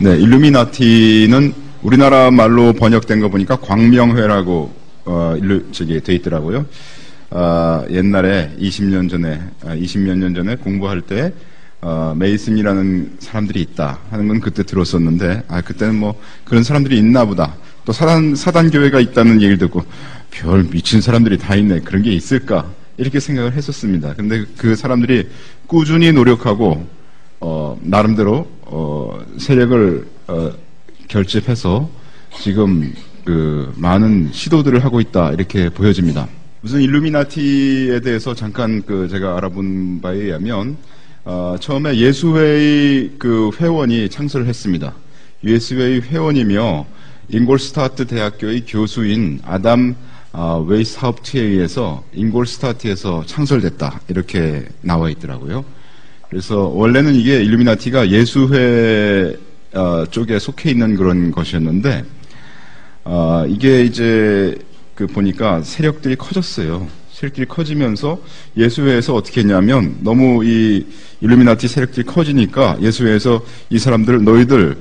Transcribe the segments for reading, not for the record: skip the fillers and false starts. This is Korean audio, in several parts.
네, 일루미나티는 우리나라 말로 번역된 거 보니까 광명회라고 돼 있더라고요. 옛날에 20년 전에 20몇 년 전에 공부할 때 메이슨이라는 사람들이 있다 하는 건 그때 들었었는데 그때는 뭐 그런 사람들이 있나 보다. 또 사단 교회가 있다는 얘기를 듣고 별 미친 사람들이 다 있네. 그런 게 있을까? 이렇게 생각을 했었습니다. 근데 그 사람들이 꾸준히 노력하고 나름대로 세력을 결집해서 지금 그 많은 시도들을 하고 있다 이렇게 보여집니다. 우선 일루미나티에 대해서 잠깐 제가 알아본 바에 의하면 처음에 예수회의 그 회원이 창설을 했습니다. 예수회의 회원이며 잉골스타트 대학교의 교수인 아담 웨이스하우프트에 의해서 잉골스타트에서 창설됐다 이렇게 나와 있더라고요. 그래서 원래는 이게 일루미나티가 예수회 쪽에 속해 있는 그런 것이었는데 이게 이제 보니까 세력들이 커졌어요. 세력들이 커지면서 예수회에서 어떻게 했냐면 너무 이 일루미나티 세력들이 커지니까 예수회에서 이 사람들 너희들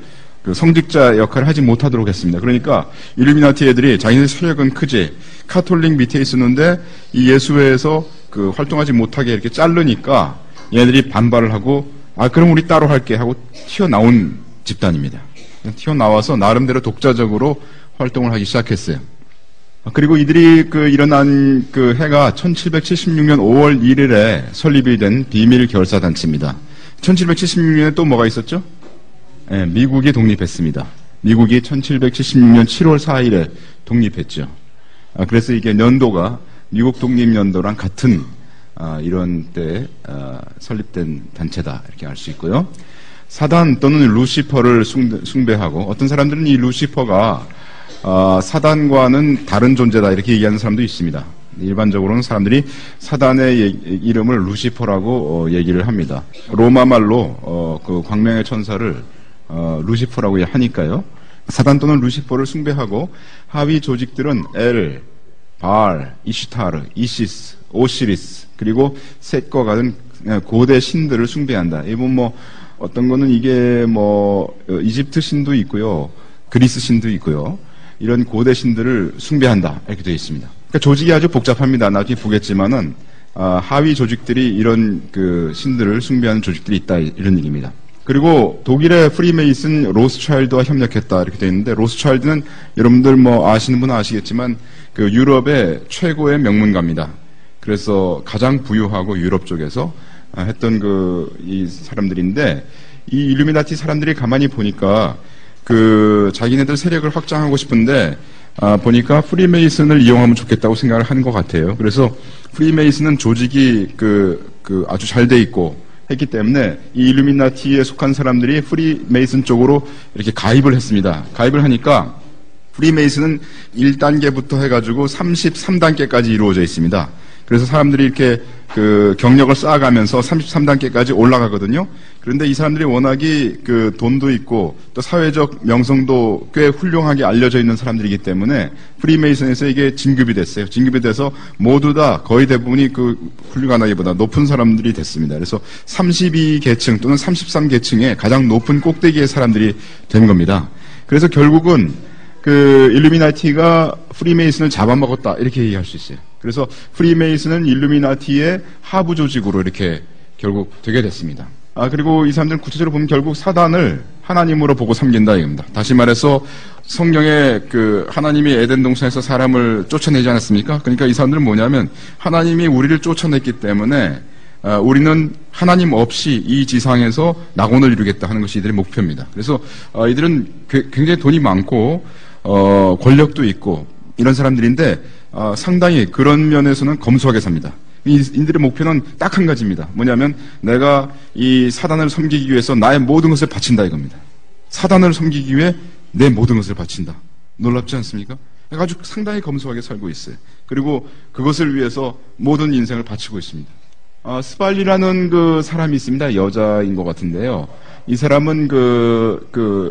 성직자 역할을 하지 못하도록 했습니다. 그러니까 일루미나티 애들이 자기네 세력은 크지 카톨릭 밑에 있었는데 이 예수회에서 활동하지 못하게 이렇게 자르니까 얘네들이 반발을 하고 그럼 우리 따로 할게 하고 튀어나온 집단입니다. 튀어나와서 나름대로 독자적으로 활동을 하기 시작했어요. 그리고 이들이 일어난 해가 1776년 5월 1일에 설립이 된 비밀 결사단체입니다. 1776년에 또 뭐가 있었죠? 네, 미국이 독립했습니다. 미국이 1776년 7월 4일에 독립했죠. 그래서 이게 연도가 미국 독립연도랑 같은 이런 때 설립된 단체다 이렇게 알 수 있고요. 사단 또는 루시퍼를 숭배하고 어떤 사람들은 이 루시퍼가 사단과는 다른 존재다 이렇게 얘기하는 사람도 있습니다. 일반적으로는 사람들이 사단의 이름을 루시퍼라고 얘기를 합니다. 로마 말로 광명의 천사를 루시퍼라고 하니까요. 사단 또는 루시퍼를 숭배하고 하위 조직들은 엘, 바알, 이시타르, 이시스, 오시리스 그리고 셋과 같은 고대 신들을 숭배한다. 이분 어떤 거는 이게 이집트 신도 있고요, 그리스 신도 있고요. 이런 고대 신들을 숭배한다 이렇게 되어 있습니다. 그러니까 조직이 아주 복잡합니다. 나중에 보겠지만은 하위 조직들이 이런 신들을 숭배하는 조직들이 있다 이런 얘기입니다. 그리고 독일의 프리메이슨 로스차일드와 협력했다 이렇게 되어 있는데 로스차일드는 여러분들 아시는 분은 아시겠지만 유럽의 최고의 명문가입니다. 그래서 가장 부유하고 유럽 쪽에서 했던 이 사람들인데 이 일루미나티 사람들이 가만히 보니까 자기네들 세력을 확장하고 싶은데 보니까 프리메이슨을 이용하면 좋겠다고 생각을 하는 것 같아요. 그래서 프리메이슨은 조직이 아주 잘 돼 있고 했기 때문에 이 일루미나티에 속한 사람들이 프리메이슨 쪽으로 이렇게 가입을 했습니다. 가입을 하니까 프리메이슨은 1단계부터 해가지고 33단계까지 이루어져 있습니다. 그래서 사람들이 이렇게 경력을 쌓아가면서 33단계까지 올라가거든요. 그런데 이 사람들이 워낙이 돈도 있고 또 사회적 명성도 꽤 훌륭하게 알려져 있는 사람들이기 때문에 프리메이슨에서 이게 진급이 됐어요. 진급이 돼서 모두 다 거의 대부분이 훌륭하다기보다 높은 사람들이 됐습니다. 그래서 32계층 또는 33계층의 가장 높은 꼭대기의 사람들이 된 겁니다. 그래서 결국은 일루미나티가 프리메이슨을 잡아먹었다 이렇게 얘기할 수 있어요. 그래서 프리메이슨은 일루미나티의 하부 조직으로 이렇게 결국 되게 됐습니다. 그리고 이 사람들은 구체적으로 보면 결국 사단을 하나님으로 보고 섬긴다 이겁니다. 다시 말해서 성경에 하나님이 에덴 동산에서 사람을 쫓아내지 않았습니까? 그러니까 이 사람들은 뭐냐면 하나님이 우리를 쫓아냈기 때문에 우리는 하나님 없이 이 지상에서 낙원을 이루겠다 하는 것이 이들의 목표입니다. 그래서 이들은 굉장히 돈이 많고 권력도 있고 이런 사람들인데 상당히 그런 면에서는 검소하게 삽니다. 이들의 목표는 딱 한 가지입니다. 뭐냐면 내가 이 사단을 섬기기 위해서 나의 모든 것을 바친다 이겁니다. 사단을 섬기기 위해 내 모든 것을 바친다. 놀랍지 않습니까? 아주 상당히 검소하게 살고 있어요. 그리고 그것을 위해서 모든 인생을 바치고 있습니다. 스발리라는 사람이 있습니다. 여자인 것 같은데요. 이 사람은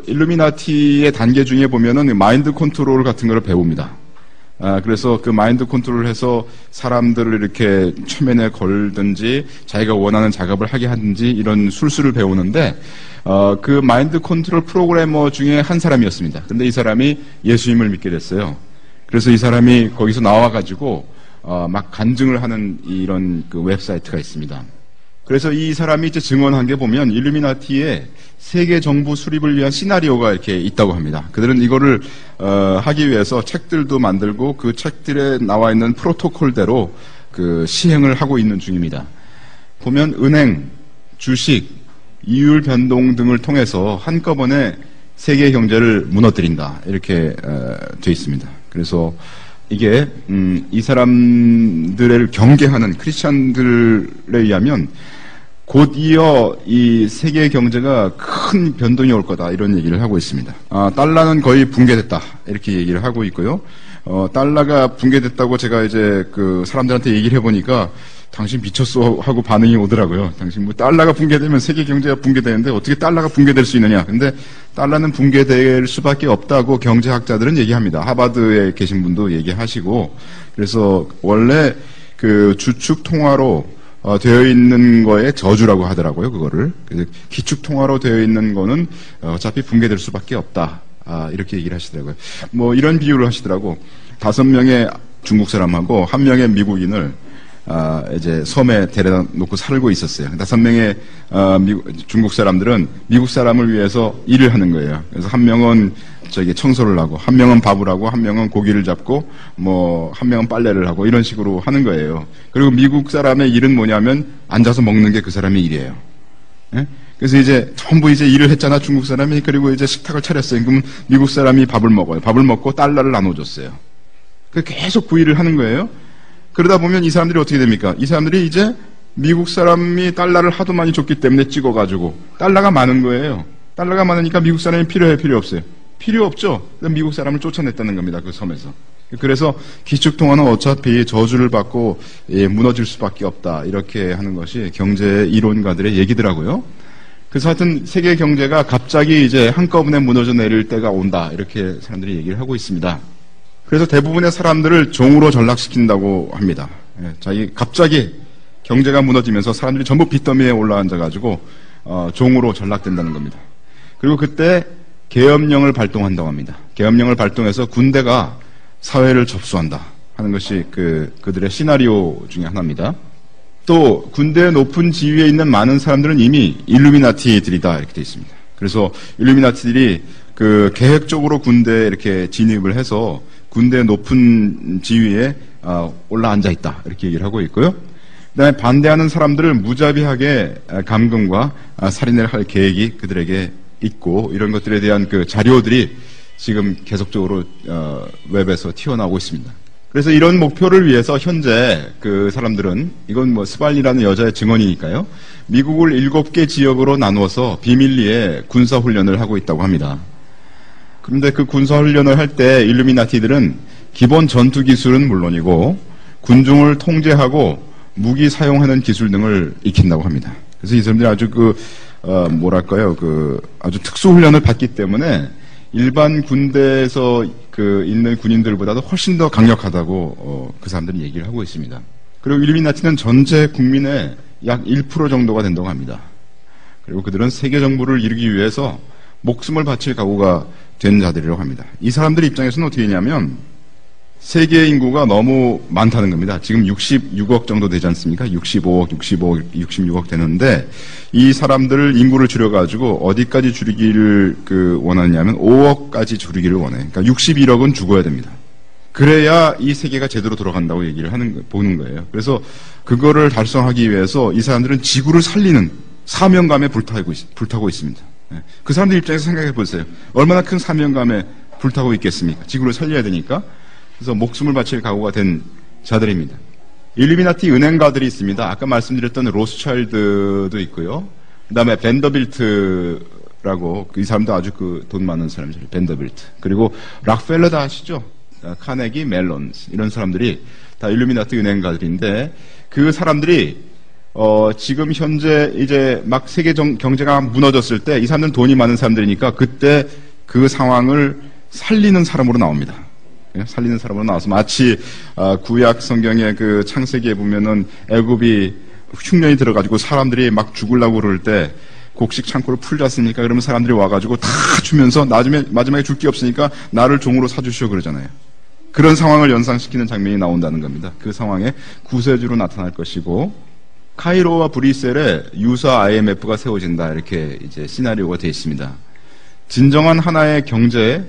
일루미나티의 단계 중에 보면은 마인드 컨트롤 같은 걸 배웁니다. 그래서 그 마인드 컨트롤을 해서 사람들을 이렇게 최면에 걸든지 자기가 원하는 작업을 하게 하든지 이런 술수를 배우는데 그 마인드 컨트롤 프로그래머 중에 한 사람이었습니다. 근데 이 사람이 예수님을 믿게 됐어요. 그래서 이 사람이 거기서 나와가지고 막 간증을 하는 이런 그 웹사이트가 있습니다. 그래서 이 사람이 이제 증언한 게 보면 일루미나티의 세계 정부 수립을 위한 시나리오가 이렇게 있다고 합니다. 그들은 이거를 하기 위해서 책들도 만들고 그 책들에 나와 있는 프로토콜대로 그 시행을 하고 있는 중입니다. 보면 은행, 주식, 이율 변동 등을 통해서 한꺼번에 세계 경제를 무너뜨린다 이렇게 돼 있습니다. 그래서 이게 이 사람들을 경계하는 크리스찬들에 의하면 곧이어 이 세계 경제가 큰 변동이 올 거다 이런 얘기를 하고 있습니다. 달러는 거의 붕괴됐다 이렇게 얘기를 하고 있고요. 달러가 붕괴됐다고 제가 이제 그 사람들한테 얘기를 해보니까 당신 미쳤어 하고 반응이 오더라고요. 당신 뭐 달러가 붕괴되면 세계 경제가 붕괴되는데 어떻게 달러가 붕괴될 수 있느냐. 근데 달러는 붕괴될 수밖에 없다고 경제학자들은 얘기합니다. 하버드에 계신 분도 얘기하시고 그래서 원래 그 주축 통화로 되어 있는 거에 저주라고 하더라고요, 그거를. 그래서 기축 통화로 되어 있는 거는 어차피 붕괴될 수밖에 없다. 이렇게 얘기를 하시더라고요. 뭐 이런 비유를 하시더라고. 5명의 중국 사람하고 1명의 미국인을 이제 섬에 데려다 놓고 살고 있었어요. 5명의 중국 사람들은 미국 사람을 위해서 일을 하는 거예요. 그래서 1명은 청소를 하고, 1명은 밥을 하고, 1명은 고기를 잡고, 뭐 1명은 빨래를 하고 이런 식으로 하는 거예요. 그리고 미국 사람의 일은 뭐냐면 앉아서 먹는 게 그 사람의 일이에요. 예? 그래서 이제 전부 이제 일을 했잖아, 중국 사람이. 그리고 이제 식탁을 차렸어요. 그럼 미국 사람이 밥을 먹어요. 밥을 먹고 달러를 나눠줬어요. 계속 그 일을 하는 거예요. 그러다 보면 이 사람들이 어떻게 됩니까? 이 사람들이 이제 미국 사람이 달러를 하도 많이 줬기 때문에 찍어가지고 달러가 많은 거예요. 달러가 많으니까 미국 사람이 필요해요, 필요 없어요? 필요 없죠. 미국 사람을 쫓아냈다는 겁니다, 그 섬에서. 그래서 기축통화는 어차피 저주를 받고 무너질 수밖에 없다 이렇게 하는 것이 경제 이론가들의 얘기더라고요. 그래서 하여튼 세계 경제가 갑자기 이제 한꺼번에 무너져 내릴 때가 온다 이렇게 사람들이 얘기를 하고 있습니다. 그래서 대부분의 사람들을 종으로 전락시킨다고 합니다. 자기 갑자기 경제가 무너지면서 사람들이 전부 빚더미에 올라앉아가지고 종으로 전락된다는 겁니다. 그리고 그때 계엄령을 발동한다고 합니다. 계엄령을 발동해서 군대가 사회를 접수한다 하는 것이 그들의 시나리오 중에 하나입니다. 또 군대의 높은 지위에 있는 많은 사람들은 이미 일루미나티들이다 이렇게 되어 있습니다. 그래서 일루미나티들이 그 계획적으로 군대에 이렇게 진입을 해서 군대의 높은 지위에 올라앉아 있다 이렇게 얘기를 하고 있고요. 그다음에 반대하는 사람들을 무자비하게 감금과 살인을 할 계획이 그들에게 있고 이런 것들에 대한 그 자료들이 지금 계속적으로 웹에서 튀어나오고 있습니다. 그래서 이런 목표를 위해서 현재 그 사람들은 이건 뭐 스발리라는 여자의 증언이니까요. 미국을 7개 지역으로 나누어서 비밀리에 군사훈련을 하고 있다고 합니다. 그런데 그 군사훈련을 할 때 일루미나티들은 기본 전투 기술은 물론이고 군중을 통제하고 무기 사용하는 기술 등을 익힌다고 합니다. 그래서 이 사람들이 아주 아주 특수훈련을 받기 때문에 일반 군대에서 있는 군인들보다도 훨씬 더 강력하다고 그 사람들이 얘기를 하고 있습니다. 그리고 일루미나티는 전체 국민의 약 1% 정도가 된다고 합니다. 그리고 그들은 세계 정부를 이루기 위해서 목숨을 바칠 각오가 된 자들이라고 합니다. 이 사람들 입장에서는 어떻게 되냐면 세계 인구가 너무 많다는 겁니다. 지금 66억 정도 되지 않습니까? 65억, 66억 되는데 이 사람들을 인구를 줄여가지고 어디까지 줄이기를 원하느냐면 5억까지 줄이기를 원해. 그러니까 61억은 죽어야 됩니다. 그래야 이 세계가 제대로 돌아간다고 얘기를 보는 거예요. 그래서 그거를 달성하기 위해서 이 사람들은 지구를 살리는 사명감에 불타고 있습니다. 그 사람들 입장에서 생각해 보세요. 얼마나 큰 사명감에 불타고 있겠습니까? 지구를 살려야 되니까. 그래서 목숨을 바칠 각오가 된 자들입니다. 일루미나티 은행가들이 있습니다. 아까 말씀드렸던 로스차일드도 있고요. 그 다음에 벤더빌트라고 이 사람도 아주 돈 많은 사람이죠. 벤더빌트. 그리고 락펠러 다 아시죠? 카네기, 멜론스 이런 사람들이 다 일루미나티 은행가들인데 그 사람들이 지금 현재 이제 막 세계 경제가 무너졌을 때 이 사람들은 돈이 많은 사람들이니까 그때 그 상황을 살리는 사람으로 나옵니다. 살리는 사람으로 나와서 마치 구약 성경의 그 창세기에 보면은 애굽이 흉년이 들어가지고 사람들이 막 죽으려고 그럴 때 곡식 창고를 풀지 않습니까? 그러면 사람들이 와가지고 다 주면서 나중에 마지막에 줄 게 없으니까 나를 종으로 사주시오 그러잖아요. 그런 상황을 연상시키는 장면이 나온다는 겁니다. 그 상황에 구세주로 나타날 것이고 카이로와 브뤼셀에 유사 IMF가 세워진다 이렇게 이제 시나리오가 되어 있습니다. 진정한 하나의 경제,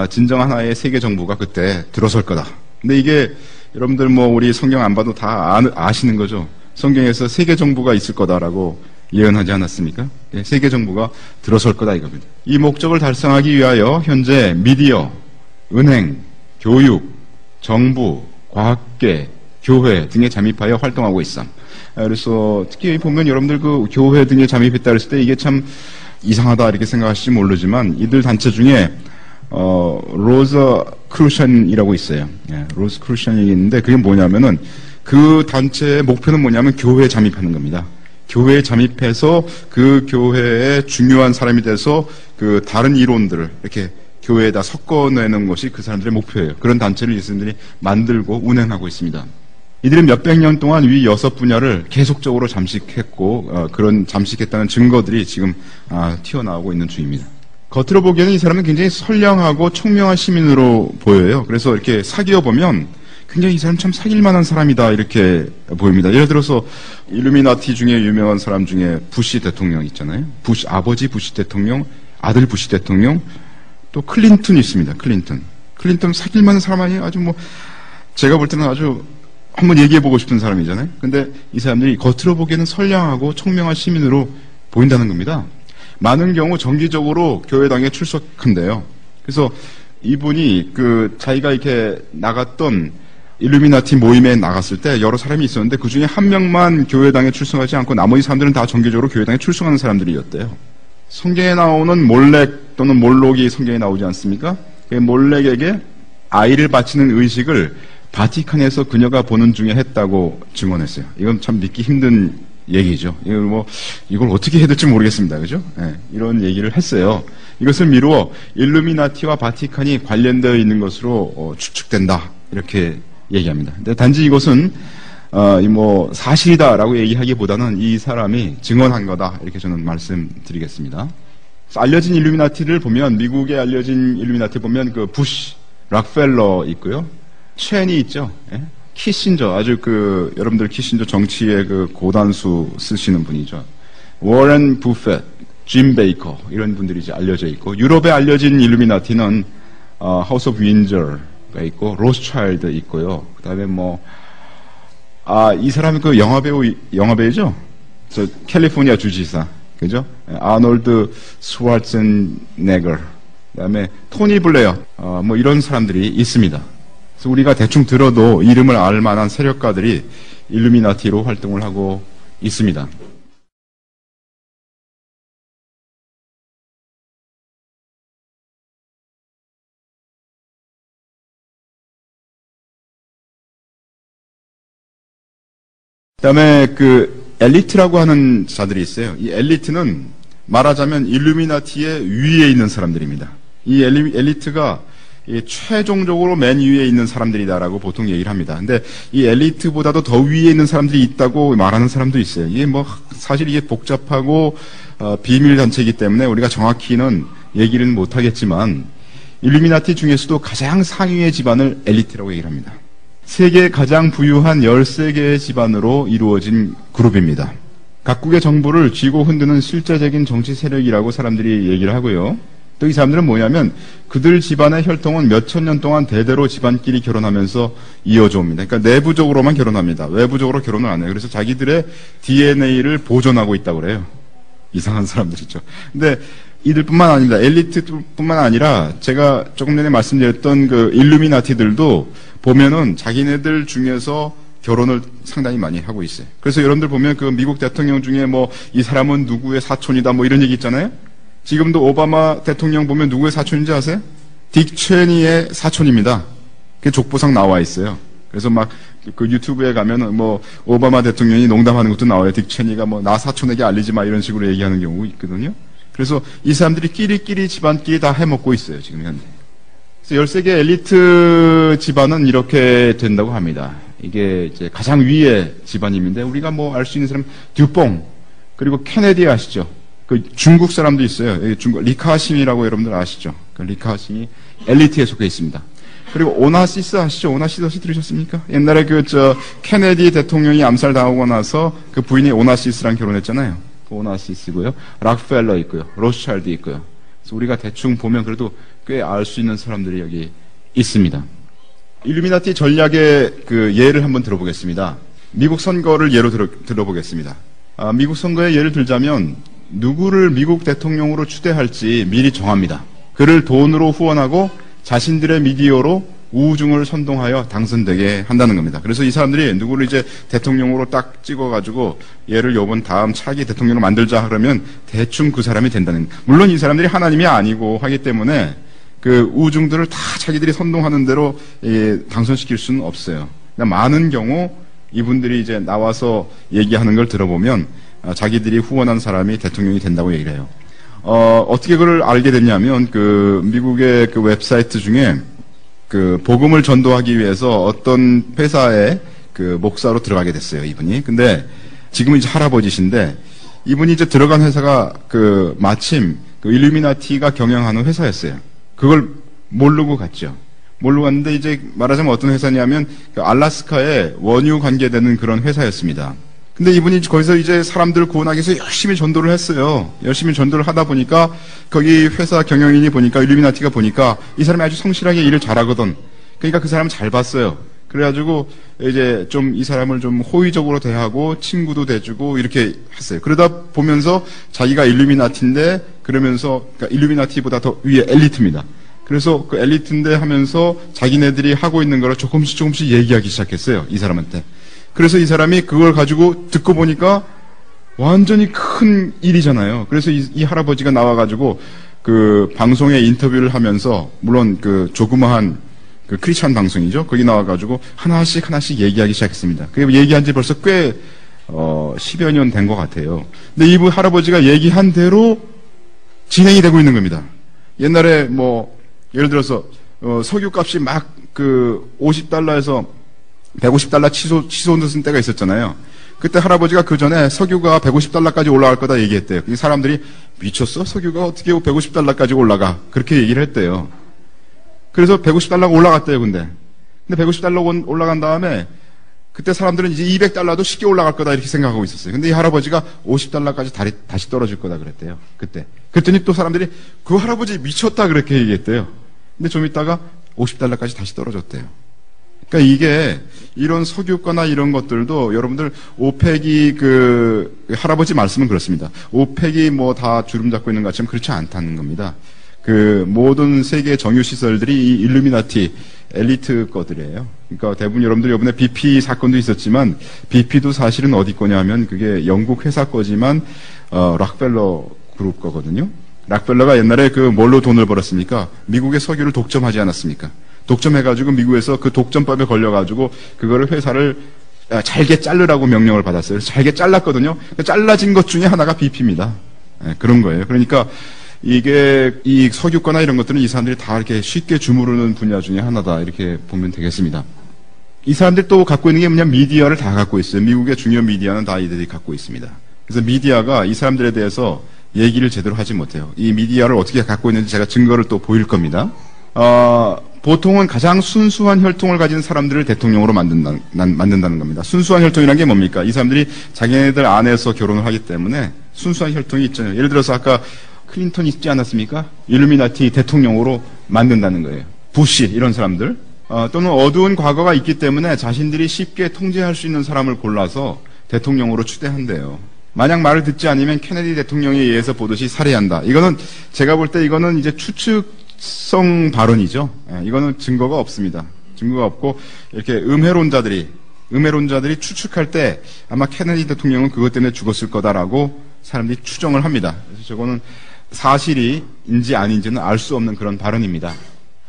진정한 하나의 세계 정부가 그때 들어설 거다. 근데 이게 여러분들 뭐 우리 성경 안 봐도 다 아시는 거죠. 성경에서 세계 정부가 있을 거다라고 예언하지 않았습니까? 세계 정부가 들어설 거다 이겁니다. 이 목적을 달성하기 위하여 현재 미디어, 은행, 교육, 정부, 과학계, 교회 등에 잠입하여 활동하고 있어. 그래서 특히 보면 여러분들 그 교회 등에 잠입했다 그랬을 때 이게 참 이상하다 이렇게 생각하실지 모르지만 이들 단체 중에 로저 크루션이라고 있어요. 로저 크루션이 있는데 그게 뭐냐면은 그 단체의 목표는 뭐냐면 교회에 잠입하는 겁니다. 교회에 잠입해서 그 교회의 중요한 사람이 돼서 그 다른 이론들을 이렇게 교회에다 섞어내는 것이 그 사람들의 목표예요. 그런 단체를 이 사람들이 만들고 운행하고 있습니다. 이들은 몇백 년 동안 위 6분야를 계속적으로 잠식했고 그런 잠식했다는 증거들이 지금 튀어나오고 있는 중입니다. 겉으로 보기에는 이 사람은 굉장히 선량하고 총명한 시민으로 보여요. 그래서 이렇게 사귀어 보면 굉장히 이 사람 참 사귈 만한 사람이다 이렇게 보입니다. 예를 들어서 일루미나티 중에 유명한 사람 중에 부시 대통령 있잖아요. 부시 아버지 부시 대통령, 아들 부시 대통령, 또 클린턴이 있습니다. 클린턴 사귈 만한 사람 아니에요? 아주 뭐 제가 볼 때는 아주 한번 얘기해보고 싶은 사람이잖아요. 근데 이 사람들이 겉으로 보기에는 선량하고 총명한 시민으로 보인다는 겁니다. 많은 경우 정기적으로 교회당에 출석한대요. 그래서 이분이 그 자기가 이렇게 나갔던 일루미나티 모임에 나갔을 때 여러 사람이 있었는데 그 중에 한 명만 교회당에 출석하지 않고 나머지 사람들은 다 정기적으로 교회당에 출석하는 사람들이었대요. 성경에 나오는 몰렉 또는 몰록이 성경에 나오지 않습니까? 그 몰렉에게 아이를 바치는 의식을 바티칸에서 그녀가 보는 중에 했다고 증언했어요. 이건 참 믿기 힘든 얘기죠. 이걸 어떻게 해야 될지 모르겠습니다. 그죠? 이런 얘기를 했어요. 이것을 미루어 일루미나티와 바티칸이 관련되어 있는 것으로 추측된다. 이렇게 얘기합니다. 근데 단지 이것은 사실이다라고 얘기하기보다는 이 사람이 증언한 거다. 이렇게 저는 말씀드리겠습니다. 알려진 일루미나티를 보면 미국에 알려진 일루미나티 보면 그 부시, 락펠러 있고요. 첸이 있죠. 키신저, 아주 여러분들 키신저 정치의 고단수 쓰시는 분이죠. 워렌 부펫, 짐 베이커, 이런 분들이 이제 알려져 있고, 유럽에 알려진 일루미나티는, 하우스 오브 윈저가 있고, 로스차일드 있고요. 그 다음에 이 사람이 영화배우죠? 캘리포니아 주지사, 그죠? 아놀드 스왈젠네거, 그 다음에 토니 블레어, 이런 사람들이 있습니다. 그래서 우리가 대충 들어도 이름을 알 만한 세력가들이 일루미나티로 활동을 하고 있습니다. 그 다음에 엘리트라고 하는 자들이 있어요. 이 엘리트는 말하자면 일루미나티의 위에 있는 사람들입니다. 이 엘리트가 최종적으로 맨 위에 있는 사람들이다라고 보통 얘기를 합니다. 근데 이 엘리트보다도 더 위에 있는 사람들이 있다고 말하는 사람도 있어요. 이게 사실 이게 복잡하고 비밀 단체이기 때문에 우리가 정확히는 얘기는 못하겠지만 일루미나티 중에서도 가장 상위의 집안을 엘리트라고 얘기를 합니다. 세계 가장 부유한 13개의 집안으로 이루어진 그룹입니다. 각국의 정부를 쥐고 흔드는 실제적인 정치 세력이라고 사람들이 얘기를 하고요. 또 이 사람들은 뭐냐면 그들 집안의 혈통은 몇천 년 동안 대대로 집안끼리 결혼하면서 이어져 옵니다. 그러니까 내부적으로만 결혼합니다. 외부적으로 결혼을 안 해요. 그래서 자기들의 DNA를 보존하고 있다고 그래요. 이상한 사람들이죠. 근데 이들뿐만 아닙니다. 엘리트뿐만 아니라 제가 조금 전에 말씀드렸던 일루미나티들도 보면은 자기네들 중에서 결혼을 상당히 많이 하고 있어요. 그래서 여러분들 보면 미국 대통령 중에 이 사람은 누구의 사촌이다 이런 얘기 있잖아요. 지금도 오바마 대통령 보면 누구의 사촌인지 아세요? 딕 체니의 사촌입니다. 그게 족보상 나와 있어요. 그래서 유튜브에 가면은 오바마 대통령이 농담하는 것도 나와요. 딕 체니가 나 사촌에게 알리지 마 이런 식으로 얘기하는 경우가 있거든요. 그래서 이 사람들이 끼리끼리 집안끼리 다 해먹고 있어요. 지금 현재. 그래서 13개 엘리트 집안은 이렇게 된다고 합니다. 이게 이제 가장 위의 집안임인데, 우리가 뭐 알 수 있는 사람, 듀뽕, 그리고 케네디 아시죠? 그 중국 사람도 있어요. 중국, 리카싱이라고 여러분들 아시죠? 그 리카싱이 엘리트에 속해 있습니다. 그리고 오나시스 아시죠? 오나시스 들으셨습니까? 옛날에 케네디 대통령이 암살당하고 나서 그 부인이 오나시스랑 결혼했잖아요. 그 오나시스고요. 락펠러 있고요. 로스차일드 있고요. 그래서 우리가 대충 보면 그래도 꽤 알 수 있는 사람들이 여기 있습니다. 일루미나티 전략의 그 예를 한번 들어보겠습니다. 미국 선거를 예로 들어보겠습니다. 미국 선거의 예를 들자면 누구를 미국 대통령으로 추대할지 미리 정합니다. 그를 돈으로 후원하고 자신들의 미디어로 우중을 선동하여 당선되게 한다는 겁니다. 그래서 이 사람들이 누구를 이제 대통령으로 딱 찍어가지고 얘를 요번 다음 차기 대통령으로 만들자 그러면 대충 그 사람이 된다는 겁니다. 물론 이 사람들이 하나님이 아니고 하기 때문에 그 우중들을 다 자기들이 선동하는 대로 당선시킬 수는 없어요. 많은 경우 이분들이 이제 나와서 얘기하는 걸 들어보면 자기들이 후원한 사람이 대통령이 된다고 얘기를 해요. 어떻게 그걸 알게 됐냐면 그 미국의 그 웹사이트 중에 그 복음을 전도하기 위해서 어떤 회사에 그 목사로 들어가게 됐어요, 이분이. 근데 지금은 이제 할아버지신데 이분이 이제 들어간 회사가 그 마침 그 일루미나티가 경영하는 회사였어요. 그걸 모르고 갔죠. 모르고 갔는데 이제 말하자면 어떤 회사냐면 그 알라스카에 원유 관계되는 그런 회사였습니다. 근데 이분이 거기서 이제 사람들 구원하기 위해서 열심히 전도를 했어요. 열심히 전도를 하다 보니까 거기 회사 경영인이 보니까 일루미나티가 보니까 이 사람이 아주 성실하게 일을 잘하거든. 그러니까 그 사람을 잘 봤어요. 그래가지고 이제 좀 이 사람을 좀 호의적으로 대하고 친구도 돼주고 이렇게 했어요. 그러다 보면서 자기가 일루미나티인데 그러면서 그러니까 일루미나티보다 더 위에 엘리트입니다. 그래서 그 엘리트인데 하면서 자기네들이 하고 있는 거를 조금씩 얘기하기 시작했어요. 이 사람한테. 그래서 이 사람이 그걸 가지고 듣고 보니까 완전히 큰 일이잖아요. 그래서 이 할아버지가 나와가지고 그 방송에 인터뷰를 하면서 물론 그 조그마한 그 크리스찬 방송이죠. 거기 나와가지고 하나씩 얘기하기 시작했습니다. 그게 얘기한 지 벌써 꽤 10여 년 된 것 같아요. 근데 이분 할아버지가 얘기한 대로 진행이 되고 있는 겁니다. 옛날에 뭐 예를 들어서 석유값이 막 그 50달러에서 150달러 치솟는 때가 있었잖아요. 그때 할아버지가 그 전에 석유가 150달러까지 올라갈 거다 얘기했대요. 이 사람들이 미쳤어? 석유가 어떻게 150달러까지 올라가? 그렇게 얘기를 했대요. 그래서 150달러가 올라갔대요, 근데 150달러 올라간 다음에 그때 사람들은 이제 200달러도 쉽게 올라갈 거다 이렇게 생각하고 있었어요. 근데 이 할아버지가 50달러까지 다시 떨어질 거다 그랬대요. 그때. 그랬더니 또 사람들이 그 할아버지 미쳤다 그렇게 얘기했대요. 근데 좀 있다가 50달러까지 다시 떨어졌대요. 그러니까 이게 이런 석유가나 이런 것들도 여러분들 오펙이 그 할아버지 말씀은 그렇습니다. 오펙이 뭐 다 주름 잡고 있는 것처럼 그렇지 않다는 겁니다. 그 모든 세계 정유 시설들이 이 일루미나티 엘리트 거들이에요. 그러니까 대부분 여러분들 이번에 BP 사건도 있었지만 BP도 사실은 어디 거냐 하면 그게 영국 회사 거지만 락펠러 그룹 거거든요. 락펠러가 옛날에 그 뭘로 돈을 벌었습니까? 미국의 석유를 독점하지 않았습니까? 독점해가지고 미국에서 그 독점법에 걸려가지고 그거를 회사를 잘게 자르라고 명령을 받았어요. 그래서 잘게 잘랐거든요. 잘라진 것 중에 하나가 BP입니다. 네, 그런 거예요. 그러니까 이게 이 석유가나 이런 것들은 이 사람들이 다 이렇게 쉽게 주무르는 분야 중에 하나다 이렇게 보면 되겠습니다. 이 사람들이 또 갖고 있는 게 뭐냐 미디어를 다 갖고 있어요. 미국의 중요 미디어는 다 이들이 갖고 있습니다. 그래서 미디어가 이 사람들에 대해서 얘기를 제대로 하지 못해요. 이 미디어를 어떻게 갖고 있는지 제가 증거를 또 보일 겁니다. 보통은 가장 순수한 혈통을 가진 사람들을 대통령으로 만든다는 겁니다. 순수한 혈통이라는 게 뭡니까? 이 사람들이 자기네들 안에서 결혼을 하기 때문에 순수한 혈통이 있잖아요. 예를 들어서 아까 클린턴 있지 않았습니까? 일루미나티 대통령으로 만든다는 거예요. 부시 이런 사람들 또는 어두운 과거가 있기 때문에 자신들이 쉽게 통제할 수 있는 사람을 골라서 대통령으로 추대한대요. 만약 말을 듣지 않으면 케네디 대통령에 의해서 보듯이 살해한다. 이거는 제가 볼 때 이거는 이제 추측성 발언이죠. 이거는 증거가 없습니다. 증거가 없고 이렇게 음해론자들이 추측할 때 아마 케네디 대통령은 그것 때문에 죽었을 거다라고 사람들이 추정을 합니다. 그래서 저거는 사실인지 아닌지는 알 수 없는 그런 발언입니다.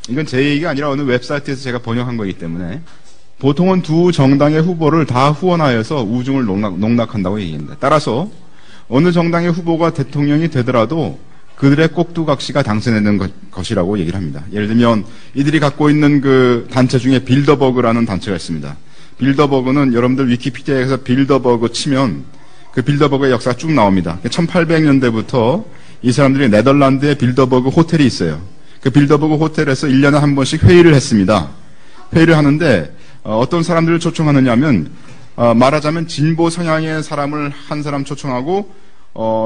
이건 제 얘기가 아니라 어느 웹사이트에서 제가 번역한 거기 때문에 보통은 두 정당의 후보를 다 후원하여서 우중을 농락한다고 얘기합니다. 따라서 어느 정당의 후보가 대통령이 되더라도 그들의 꼭두각시가 당선되는 것이라고 얘기를 합니다. 예를 들면 이들이 갖고 있는 그 단체 중에 빌더버그라는 단체가 있습니다. 빌더버그는 여러분들 위키피디아에서 빌더버그 치면 그 빌더버그의 역사가 쭉 나옵니다. 1800년대부터 이 사람들이 네덜란드에 빌더버그 호텔이 있어요. 그 빌더버그 호텔에서 1년에 한 번씩 회의를 했습니다. 회의를 하는데 어떤 사람들을 초청하느냐 하면 말하자면 진보 성향의 사람을 한 사람 초청하고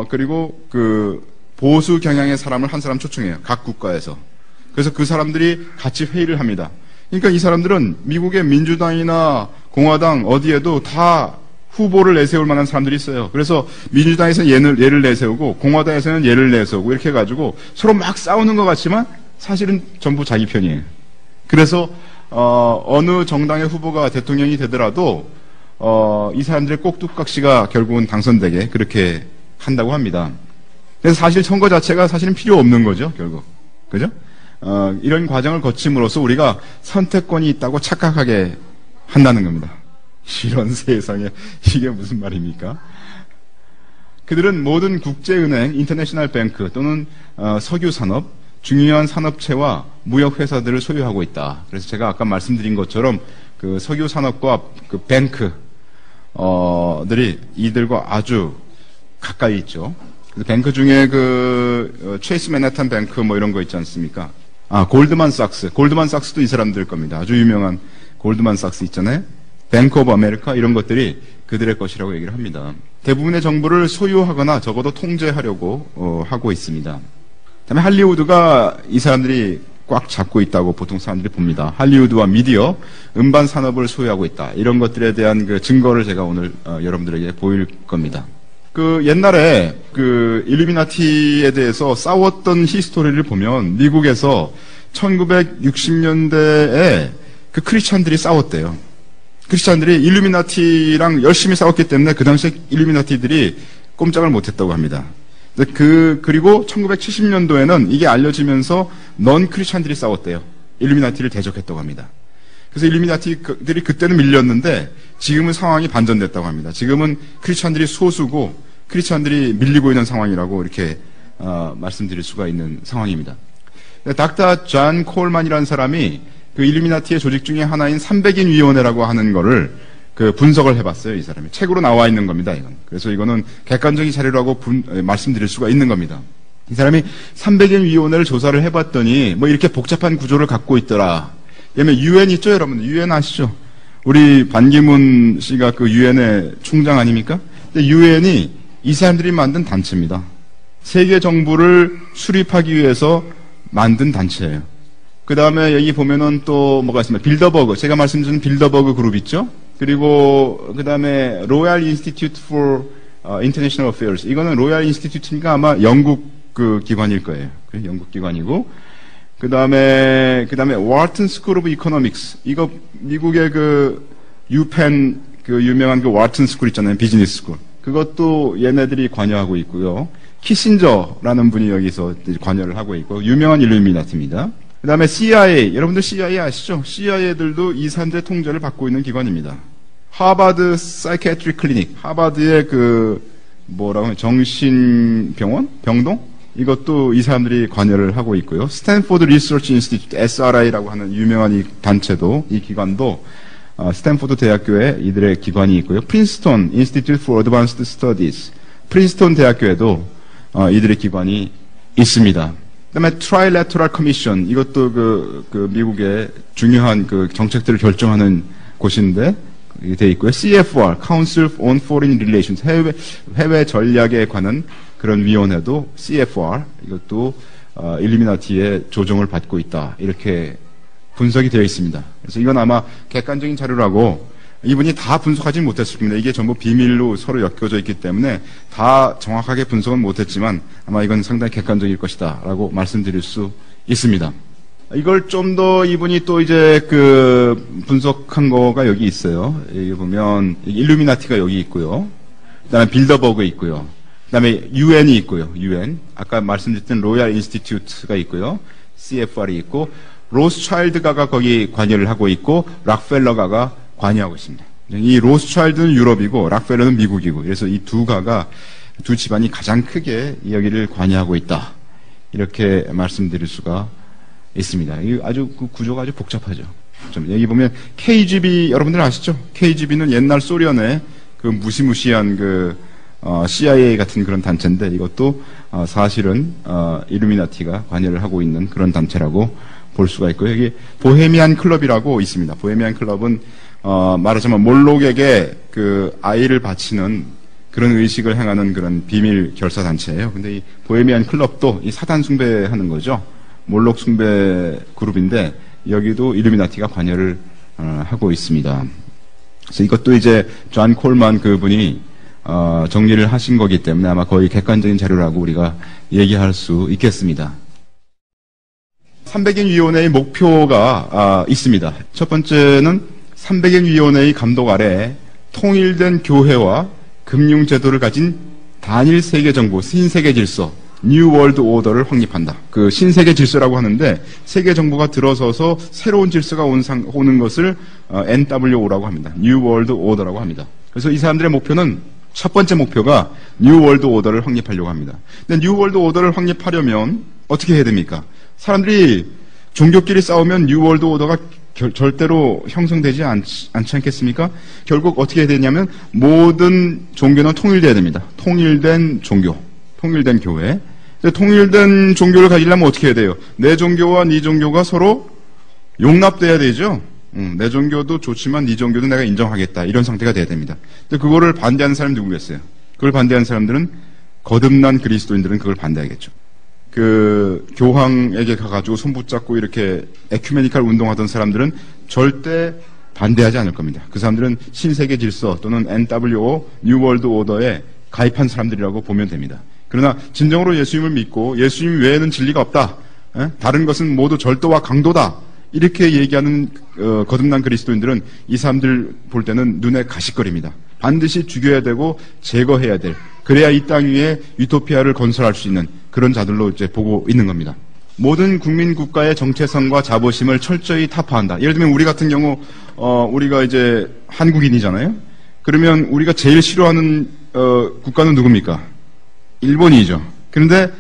그리고 그 보수 경향의 사람을 한 사람 초청해요. 각 국가에서. 그래서 그 사람들이 같이 회의를 합니다. 그러니까 이 사람들은 미국의 민주당이나 공화당 어디에도 다 후보를 내세울 만한 사람들이 있어요. 그래서 민주당에서는 얘를 내세우고 공화당에서는 얘를 내세우고 이렇게 해가지고 서로 막 싸우는 것 같지만 사실은 전부 자기 편이에요. 그래서 어느 정당의 후보가 대통령이 되더라도 이 사람들의 꼭두각시가 결국은 당선되게 그렇게 한다고 합니다. 그래서 사실 선거 자체가 사실은 필요 없는 거죠, 결국. 그죠? 이런 과정을 거침으로써 우리가 선택권이 있다고 착각하게 한다는 겁니다. 이런 세상에 이게 무슨 말입니까? 그들은 모든 국제은행, 인터내셔널 뱅크 또는 석유산업, 중요한 산업체와 무역회사들을 소유하고 있다. 그래서 제가 아까 말씀드린 것처럼 그 석유산업과 그 뱅크들이 이들과 아주 가까이 있죠. 뱅크 중에 그 체이스 맨해튼 뱅크 뭐 이런 거 있지 않습니까? 골드만삭스도 이 사람들 겁니다. 아주 유명한 골드만삭스 있잖아요. 뱅크 오브 아메리카 이런 것들이 그들의 것이라고 얘기를 합니다. 대부분의 정보를 소유하거나 적어도 통제하려고 하고 있습니다. 그다음에 할리우드가 이 사람들이 꽉 잡고 있다고 보통 사람들이 봅니다. 할리우드와 미디어, 음반 산업을 소유하고 있다. 이런 것들에 대한 그 증거를 제가 오늘 여러분들에게 보일 겁니다. 그 옛날에 그 일루미나티에 대해서 싸웠던 히스토리를 보면 미국에서 1960년대에 그 크리스찬들이 싸웠대요. 크리스찬들이 일루미나티랑 열심히 싸웠기 때문에 그 당시에 일루미나티들이 꼼짝을 못했다고 합니다. 그리고 1970년도에는 이게 알려지면서 넌 크리스찬들이 싸웠대요. 일루미나티를 대적했다고 합니다. 그래서 일루미나티들이 그때는 밀렸는데 지금은 상황이 반전됐다고 합니다. 지금은 크리스찬들이 소수고 크리스찬들이 밀리고 있는 상황이라고 이렇게 말씀드릴 수가 있는 상황입니다. 닥터 존 콜만이라는 사람이 그 일루미나티의 조직 중에 하나인 300인 위원회라고 하는 거를 그 분석을 해봤어요. 이 사람이 책으로 나와 있는 겁니다. 이건. 그래서 이거는 객관적인 자료라고 말씀드릴 수가 있는 겁니다. 이 사람이 300인 위원회를 조사를 해봤더니 뭐 이렇게 복잡한 구조를 갖고 있더라. 왜냐면 UN 있죠, 여러분? UN 아시죠? 우리 반기문 씨가 그 UN의 총장 아닙니까? 근데 UN이 이 사람들이 만든 단체입니다. 세계 정부를 수립하기 위해서 만든 단체예요. 그 다음에 여기 보면은 또 뭐가 있습니까? 빌더버그. 제가 말씀드린 빌더버그 그룹 있죠? 그리고 그 다음에 로얄 인스티튜트 for International Affairs. 이거는 로얄 인스티튜트니까 아마 영국 그 기관일 거예요. 영국 기관이고. 그 다음에 왈튼 스쿨 오브 이코노믹스. 이거 미국의 그 유펜 그 유명한 그 왈튼 스쿨 있잖아요. 비즈니스 스쿨. 그것도 얘네들이 관여하고 있고요. 키신저라는 분이 여기서 관여를 하고 있고 유명한 일루미나티입니다. 그 다음에 CIA, 여러분들 CIA 아시죠? CIA들도 이 사람들의 통제를 받고 있는 기관입니다. 하버드 사이키아트리 클리닉, 하버드의 그 뭐라고 하면 정신병원? 병동? 이것도 이 사람들이 관여를 하고 있고요. 스탠포드 리서치 인스티튜트, SRI라고 하는 유명한 이 단체도, 이 기관도 스탠포드 대학교에 이들의 기관이 있고요. 프린스톤 인스티튜트 for Advanced Studies, 프린스톤 대학교에도 이들의 기관이 있습니다. 그다음에 트라이래터럴 커미션, 이것도 그 미국의 중요한 그 정책들을 결정하는 곳인데 돼 있고요. CFR, Council on Foreign Relations, 해외 전략에 관한 그런 위원회도 CFR, 이것도 일루미나티의 조정을 받고 있다. 이렇게 분석이 되어 있습니다. 그래서 이건 아마 객관적인 자료라고 이분이 다 분석하지 못했을 겁니다. 이게 전부 비밀로 서로 엮여져 있기 때문에 다 정확하게 분석은 못했지만 아마 이건 상당히 객관적일 것이다 라고 말씀드릴 수 있습니다. 이걸 좀 더 이분이 또 이제 그 분석한 거가 여기 있어요. 여기 보면 일루미나티가 여기 있고요. 그 다음에 빌더버그 있고요. 그 다음에 UN이 있고요. UN. 아까 말씀드렸던 로얄 인스티튜트가 있고요. CFR이 있고 로스차일드가가 거기 관여를 하고 있고 락펠러가가 관여하고 있습니다. 이 로스차일드는 유럽이고 락펠러는 미국이고 그래서 이 두 집안이 가장 크게 여기를 관여하고 있다. 이렇게 말씀드릴 수가 있습니다. 이 아주 그 구조가 아주 복잡하죠. 좀 여기 보면 KGB 여러분들 아시죠? KGB는 옛날 소련의 그 무시무시한 그 CIA 같은 그런 단체인데 이것도 사실은 일루미나티가 관여를 하고 있는 그런 단체라고 볼 수가 있고요. 여기 보헤미안 클럽이라고 있습니다. 보헤미안 클럽은 말하자면 몰록에게 그 아이를 바치는 그런 의식을 행하는 그런 비밀 결사 단체예요. 근데 이 보헤미안 클럽도 이 사단 숭배하는 거죠. 몰록 숭배 그룹인데 여기도 일루미나티가 관여를 하고 있습니다. 그래서 이것도 이제 존 콜만 그분이 정리를 하신 거기 때문에 아마 거의 객관적인 자료라고 우리가 얘기할 수 있겠습니다. 300인 위원회의 목표가 있습니다. 첫 번째는 300인 위원회의 감독 아래 통일된 교회와 금융 제도를 가진 단일 세계 정부, 신세계 질서, 뉴 월드 오더를 확립한다. 그 신세계 질서라고 하는데 세계 정부가 들어서서 새로운 질서가 오는 것을 NWO라고 합니다. 뉴 월드 오더라고 합니다. 그래서 이 사람들의 목표는 첫 번째 목표가 뉴 월드 오더를 확립하려고 합니다. 근데 뉴 월드 오더를 확립하려면 어떻게 해야 됩니까? 사람들이 종교끼리 싸우면 뉴 월드 오더가 절대로 형성되지 않지 않겠습니까? 결국 어떻게 해야 되냐면 모든 종교는 통일돼야 됩니다. 통일된 종교, 통일된 교회. 통일된 종교를 가지려면 어떻게 해야 돼요? 내 종교와 네 종교가 서로 용납돼야 되죠. 내 종교도 좋지만 네 종교도 내가 인정하겠다. 이런 상태가 돼야 됩니다. 근데 그거를 반대하는 사람이 누구겠어요? 그걸 반대하는 사람들은 거듭난 그리스도인들은 그걸 반대하겠죠. 그 교황에게 가가지고 손 붙잡고 이렇게 에큐메니칼 운동하던 사람들은 절대 반대하지 않을 겁니다. 그 사람들은 신세계 질서 또는 NWO, 뉴 월드 오더에 가입한 사람들이라고 보면 됩니다. 그러나 진정으로 예수님을 믿고 예수님 외에는 진리가 없다. 다른 것은 모두 절도와 강도다. 이렇게 얘기하는 거듭난 그리스도인들은 이 사람들 볼 때는 눈에 가시거립니다. 반드시 죽여야 되고 제거해야 될, 그래야 이 땅 위에 유토피아를 건설할 수 있는 그런 자들로 이제 보고 있는 겁니다. 모든 국민 국가의 정체성과 자부심을 철저히 타파한다. 예를 들면 우리 같은 경우 우리가 이제 한국인이잖아요. 그러면 우리가 제일 싫어하는 국가는 누굽니까? 일본이죠. 그런데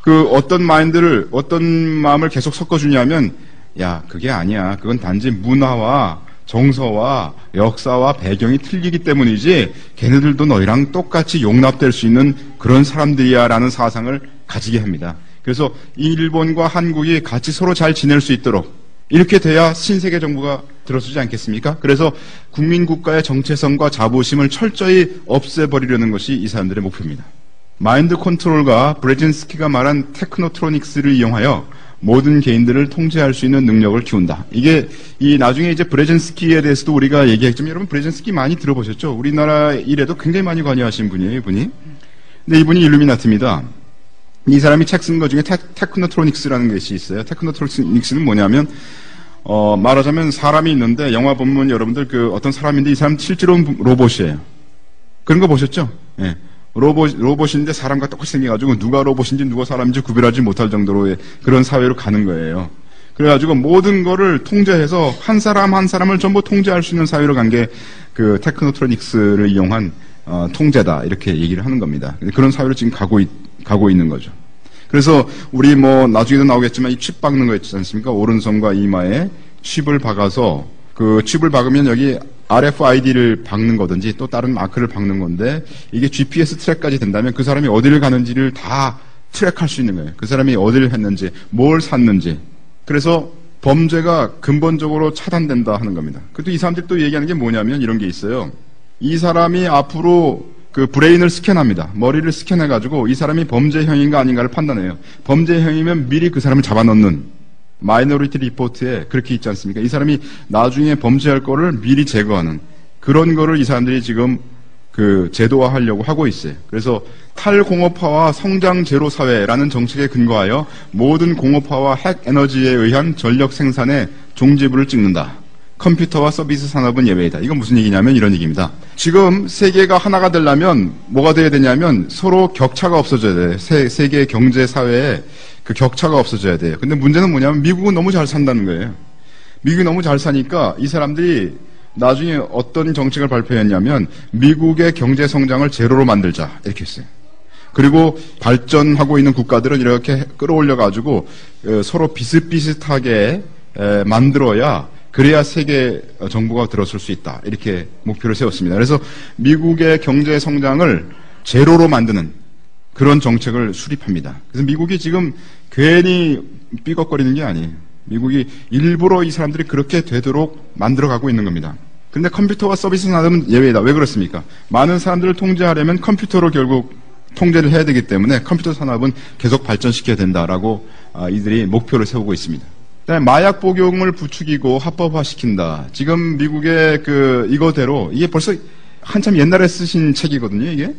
그 어떤 마음을 계속 섞어주냐면, 야, 그게 아니야. 그건 단지 문화와 정서와 역사와 배경이 틀리기 때문이지, 걔네들도 너희랑 똑같이 용납될 수 있는 그런 사람들이야 라는 사상을 가지게 합니다. 그래서 일본과 한국이 같이 서로 잘 지낼 수 있도록 이렇게 돼야 신세계 정부가 들어서지 않겠습니까? 그래서 국민 국가의 정체성과 자부심을 철저히 없애버리려는 것이 이 사람들의 목표입니다. 마인드 컨트롤과 브레진스키가 말한 테크노트로닉스를 이용하여 모든 개인들을 통제할 수 있는 능력을 키운다. 이게 나중에 이제 브레진스키에 대해서도 우리가 얘기했지만 여러분 브레진스키 많이 들어보셨죠? 우리나라 일에도 굉장히 많이 관여하신 분이에요, 이분이. 근데 이분이 일루미나티입니다. 이 사람이 책 쓴 것 중에 테크노트로닉스라는 것이 있어요. 테크노트로닉스는 뭐냐면 말하자면 사람이 있는데 영화 보면 여러분들 그 어떤 사람인데 이 사람 실제로는 로봇이에요. 그런 거 보셨죠? 예. 로봇인데 사람과 똑같이 생겨가지고 누가 로봇인지 누가 사람인지 구별하지 못할 정도로의 그런 사회로 가는 거예요. 그래가지고 모든 거를 통제해서 한 사람 한 사람을 전부 통제할 수 있는 사회로 간 게 그 테크노트로닉스를 이용한 통제다 이렇게 얘기를 하는 겁니다. 그런 사회로 지금 가고 있는 거죠. 그래서 우리 뭐 나중에도 나오겠지만 이 칩 박는 거 있지 않습니까? 오른손과 이마에 칩을 박아서 그 칩을 박으면 여기 RFID를 박는 거든지 또 다른 마크를 박는 건데 이게 GPS 트랙까지 된다면 그 사람이 어디를 가는지를 다 트랙할 수 있는 거예요. 그 사람이 어디를 했는지, 뭘 샀는지. 그래서 범죄가 근본적으로 차단된다 하는 겁니다. 그것도 이 사람들이 또 얘기하는 게 뭐냐면 이런 게 있어요. 이 사람이 앞으로 그 브레인을 스캔합니다. 머리를 스캔해가지고 이 사람이 범죄형인가 아닌가를 판단해요. 범죄형이면 미리 그 사람을 잡아넣는 마이너리티 리포트에 그렇게 있지 않습니까? 이 사람이 나중에 범죄할 거를 미리 제거하는 그런 거를 이 사람들이 지금 그 제도화하려고 하고 있어요. 그래서 탈공업화와 성장 제로 사회라는 정책에 근거하여 모든 공업화와 핵 에너지에 의한 전력 생산에 종지부를 찍는다. 컴퓨터와 서비스 산업은 예외이다. 이건 무슨 얘기냐면 이런 얘기입니다. 지금 세계가 하나가 되려면 뭐가 돼야 되냐면 서로 격차가 없어져야 돼요. 세계 경제 사회에 그 격차가 없어져야 돼요. 근데 문제는 뭐냐면 미국은 너무 잘 산다는 거예요. 미국이 너무 잘 사니까 이 사람들이 나중에 어떤 정책을 발표했냐면 미국의 경제 성장을 제로로 만들자 이렇게 했어요. 그리고 발전하고 있는 국가들은 이렇게 끌어올려가지고 서로 비슷비슷하게 만들어야 그래야 세계 정부가 들어설 수 있다. 이렇게 목표를 세웠습니다. 그래서 미국의 경제 성장을 제로로 만드는 그런 정책을 수립합니다. 그래서 미국이 지금 괜히 삐걱거리는 게 아니에요. 미국이 일부러 이 사람들이 그렇게 되도록 만들어가고 있는 겁니다. 그런데 컴퓨터와 서비스 산업은 예외이다. 왜 그렇습니까? 많은 사람들을 통제하려면 컴퓨터로 결국 통제를 해야 되기 때문에 컴퓨터 산업은 계속 발전시켜야 된다라고 이들이 목표를 세우고 있습니다. 그다음에 마약 복용을 부추기고 합법화시킨다. 지금 미국의 이거대로 이게 벌써 한참 옛날에 쓰신 책이거든요, 이게.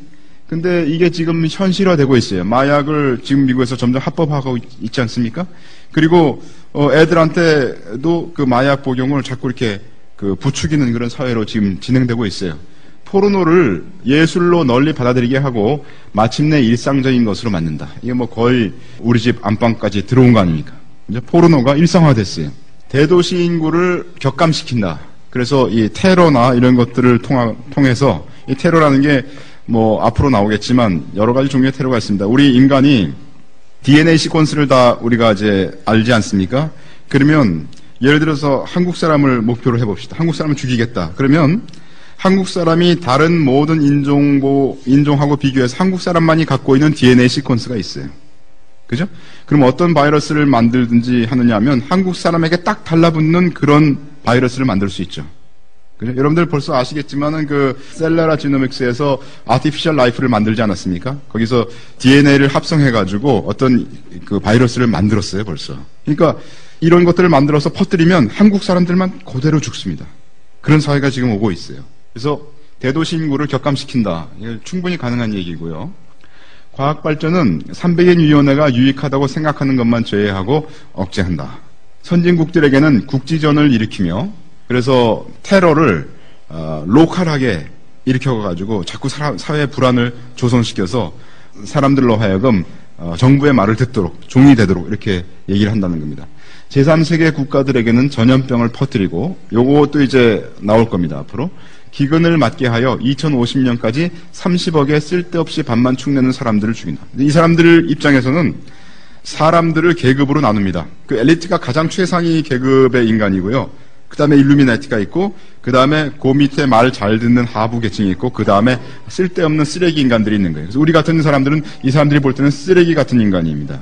근데 이게 지금 현실화되고 있어요. 마약을 지금 미국에서 점점 합법화하고 있지 않습니까? 그리고 애들한테도 그 마약 복용을 자꾸 이렇게 부추기는 그런 사회로 지금 진행되고 있어요. 포르노를 예술로 널리 받아들이게 하고 마침내 일상적인 것으로 만든다. 이게 뭐 거의 우리 집 안방까지 들어온 거 아닙니까? 이제 포르노가 일상화됐어요. 대도시 인구를 격감시킨다. 그래서 이 테러나 이런 것들을 통해서 이 테러라는 게 뭐 앞으로 나오겠지만 여러 가지 종류의 테러가 있습니다. 우리 인간이 DNA 시퀀스를 다 우리가 이제 알지 않습니까? 그러면 예를 들어서 한국 사람을 목표로 해봅시다. 한국 사람을 죽이겠다. 그러면 한국 사람이 다른 모든 인종하고 비교해서 한국 사람만이 갖고 있는 DNA 시퀀스가 있어요. 그죠? 그럼 어떤 바이러스를 만들든지 하느냐 하면 한국 사람에게 딱 달라붙는 그런 바이러스를 만들 수 있죠. 그죠? 여러분들 벌써 아시겠지만은 셀레라 지노믹스에서 아티피셜 라이프를 만들지 않았습니까? 거기서 DNA를 합성해가지고 어떤 바이러스를 만들었어요, 벌써. 그러니까 이런 것들을 만들어서 퍼뜨리면 한국 사람들만 그대로 죽습니다. 그런 사회가 지금 오고 있어요. 그래서 대도시 인구를 격감시킨다. 이게 충분히 가능한 얘기고요. 과학발전은 300인 위원회가 유익하다고 생각하는 것만 제외하고 억제한다. 선진국들에게는 국지전을 일으키며 그래서 테러를 로컬하게 일으켜가지고 자꾸 사회 불안을 조성시켜서 사람들로 하여금 정부의 말을 듣도록 종이 되도록 이렇게 얘기를 한다는 겁니다. 제3세계 국가들에게는 전염병을 퍼뜨리고 요것도 이제 나올 겁니다. 앞으로 기근을 맞게 하여 2050년까지 30억의 쓸데없이 밥만 축내는 사람들을 죽인다. 이 사람들 입장에서는 사람들을 계급으로 나눕니다. 엘리트가 가장 최상위 계급의 인간이고요. 그 다음에 일루미나티가 있고, 그 다음에 그 밑에 말 잘 듣는 하부 계층이 있고, 그 다음에 쓸데없는 쓰레기 인간들이 있는 거예요. 그래서 우리 같은 사람들은 이 사람들이 볼 때는 쓰레기 같은 인간입니다.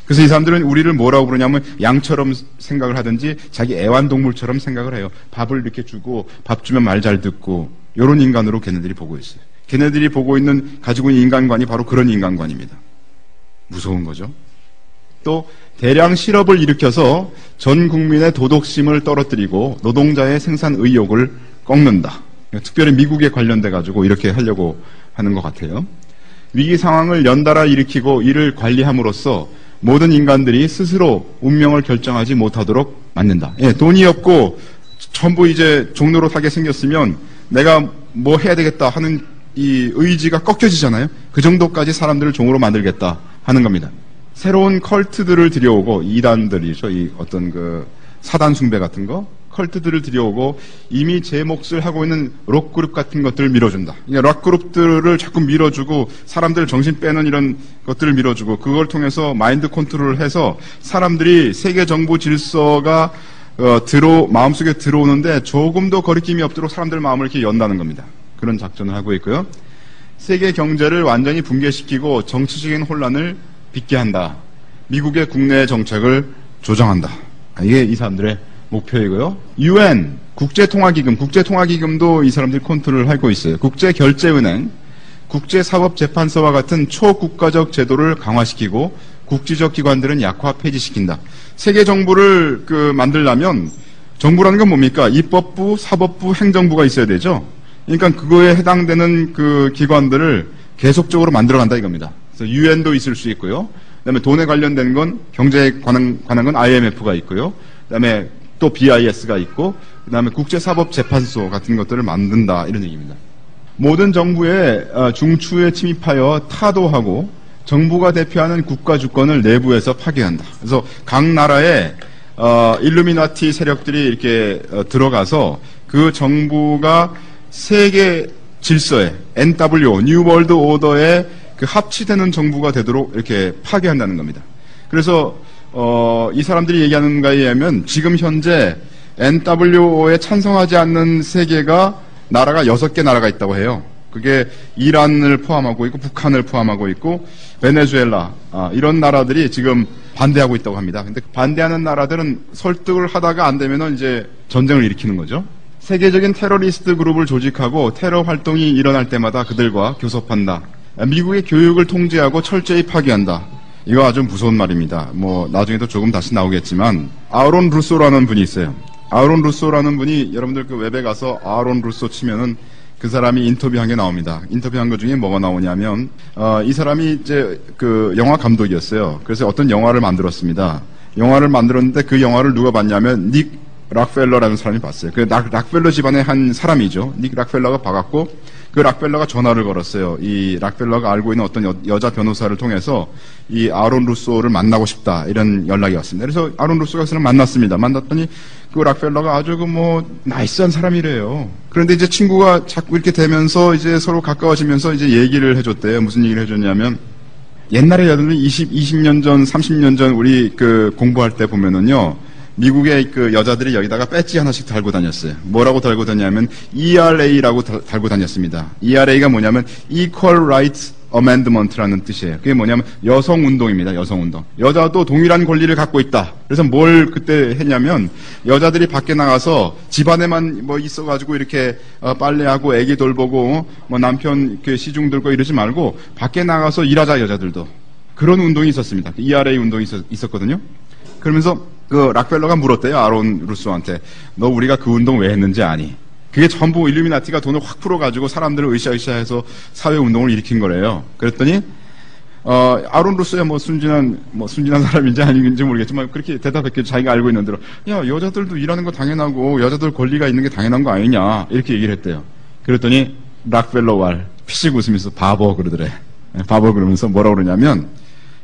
그래서 이 사람들은 우리를 뭐라고 부르냐면 양처럼 생각을 하든지 자기 애완동물처럼 생각을 해요. 밥을 이렇게 주고 밥 주면 말 잘 듣고 이런 인간으로 걔네들이 보고 있어요. 걔네들이 보고 있는 가지고 있는 인간관이 바로 그런 인간관입니다. 무서운 거죠. 또 대량 실업을 일으켜서 전 국민의 도덕심을 떨어뜨리고 노동자의 생산 의욕을 꺾는다. 특별히 미국에 관련돼 가지고 이렇게 하려고 하는 것 같아요. 위기 상황을 연달아 일으키고 이를 관리함으로써 모든 인간들이 스스로 운명을 결정하지 못하도록 만든다. 예, 돈이 없고 전부 이제 종노릇하게 생겼으면 내가 뭐 해야 되겠다 하는 이 의지가 꺾여지잖아요. 그 정도까지 사람들을 종으로 만들겠다 하는 겁니다. 새로운 컬트들을 들여오고 이단들이죠. 이 어떤 사단 숭배 같은 거 컬트들을 들여오고 이미 제 몫을 하고 있는 록그룹 같은 것들을 밀어준다. 록그룹들을 자꾸 밀어주고 사람들 정신 빼는 이런 것들을 밀어주고 그걸 통해서 마인드 컨트롤을 해서 사람들이 세계 정부 질서가 마음속에 들어오는데 조금도 거리낌이 없도록 사람들 마음을 이렇게 연다는 겁니다. 그런 작전을 하고 있고요. 세계 경제를 완전히 붕괴시키고 정치적인 혼란을 빚게 한다. 미국의 국내 정책을 조정한다. 이게 이 사람들의 목표이고요. UN, 국제통화기금도 이 사람들이 컨트롤을 하고 있어요. 국제결제은행, 국제사법재판소와 같은 초국가적 제도를 강화시키고 국지적 기관들은 약화 폐지시킨다. 세계 정부를 만들려면 정부라는 건 뭡니까? 입법부, 사법부, 행정부가 있어야 되죠. 그러니까 그거에 해당되는 그 기관들을 계속적으로 만들어간다 이겁니다. 그래서 UN도 있을 수 있고요. 그다음에 돈에 관련된 건 경제에 관한 건 IMF가 있고요. 그다음에 또 BIS가 있고 그다음에 국제사법재판소 같은 것들을 만든다 이런 얘기입니다. 모든 정부의 중추에 침입하여 타도하고 정부가 대표하는 국가 주권을 내부에서 파괴한다. 그래서 각 나라에 일루미나티 세력들이 이렇게 들어가서 그 정부가 세계 질서에 NWO, 뉴 월드 오더에 그 합치되는 정부가 되도록 이렇게 파괴한다는 겁니다. 그래서 이 사람들이 얘기하는 거에 의하면 지금 현재 NWO에 찬성하지 않는 세계가 나라가 6개 나라가 있다고 해요. 그게 이란을 포함하고 있고 북한을 포함하고 있고 베네수엘라 이런 나라들이 지금 반대하고 있다고 합니다. 근데 반대하는 나라들은 설득을 하다가 안 되면은 이제 전쟁을 일으키는 거죠. 세계적인 테러리스트 그룹을 조직하고 테러 활동이 일어날 때마다 그들과 교섭한다. 미국의 교육을 통제하고 철저히 파괴한다. 이거 아주 무서운 말입니다. 뭐 나중에도 조금 다시 나오겠지만 아론 루소라는 분이 있어요. 아론 루소라는 분이 여러분들 그 웹에 가서 아론 루소 치면은 그 사람이 인터뷰한 게 나옵니다. 인터뷰한 것 중에 뭐가 나오냐면 이 사람이 이제 그 영화 감독이었어요. 그래서 어떤 영화를 만들었습니다. 영화를 만들었는데 그 영화를 누가 봤냐면 닉 락펠러라는 사람이 봤어요. 그 락펠러 집안의 한 사람이죠. 닉 락펠러가 봐갖고 그 락펠러가 전화를 걸었어요. 이 락펠러가 알고 있는 어떤 여자 변호사를 통해서 이 아론 루소를 만나고 싶다 이런 연락이 왔습니다. 그래서 아론 루소가 그 사람 만났습니다. 만났더니 그 락펠러가 아주 그 뭐 나이스한 사람이래요. 그런데 이제 친구가 자꾸 이렇게 되면서 이제 서로 가까워지면서 이제 얘기를 해줬대요. 무슨 얘기를 해줬냐면 옛날에 여러분 20년 전, 30년 전 우리 그 공부할 때 보면은요. 미국의 그 여자들이 여기다가 배지 하나씩 달고 다녔어요. 뭐라고 달고 다녔냐면 ERA라고 달고 다녔습니다. ERA가 뭐냐면 Equal Rights Amendment라는 뜻이에요. 그게 뭐냐면 여성운동입니다. 여성운동. 여자도 동일한 권리를 갖고 있다. 그래서 뭘 그때 했냐면 여자들이 밖에 나가서 집안에만 뭐 있어가지고 이렇게 빨래하고 애기 돌보고 뭐 남편 이렇게 시중 들고 이러지 말고 밖에 나가서 일하자 여자들도. 그런 운동이 있었습니다. ERA 운동이 있었거든요. 그러면서 그 락펠러가 물었대요. 아론 루소한테. 너 우리가 그 운동 왜 했는지 아니? 그게 전부 일루미나티가 돈을 확 풀어가지고 사람들을 으쌰으쌰해서 사회운동을 일으킨 거래요. 그랬더니 아론 루소야 뭐 순진한 사람인지 아닌지 모르겠지만 그렇게 대답했겠죠. 자기가 알고 있는 대로. 야, 여자들도 일하는 거 당연하고 여자들 권리가 있는 게 당연한 거 아니냐 이렇게 얘기를 했대요. 그랬더니 락펠러 왈 피식 웃으면서 바보 그러더래. 바보 그러면서 뭐라고 그러냐면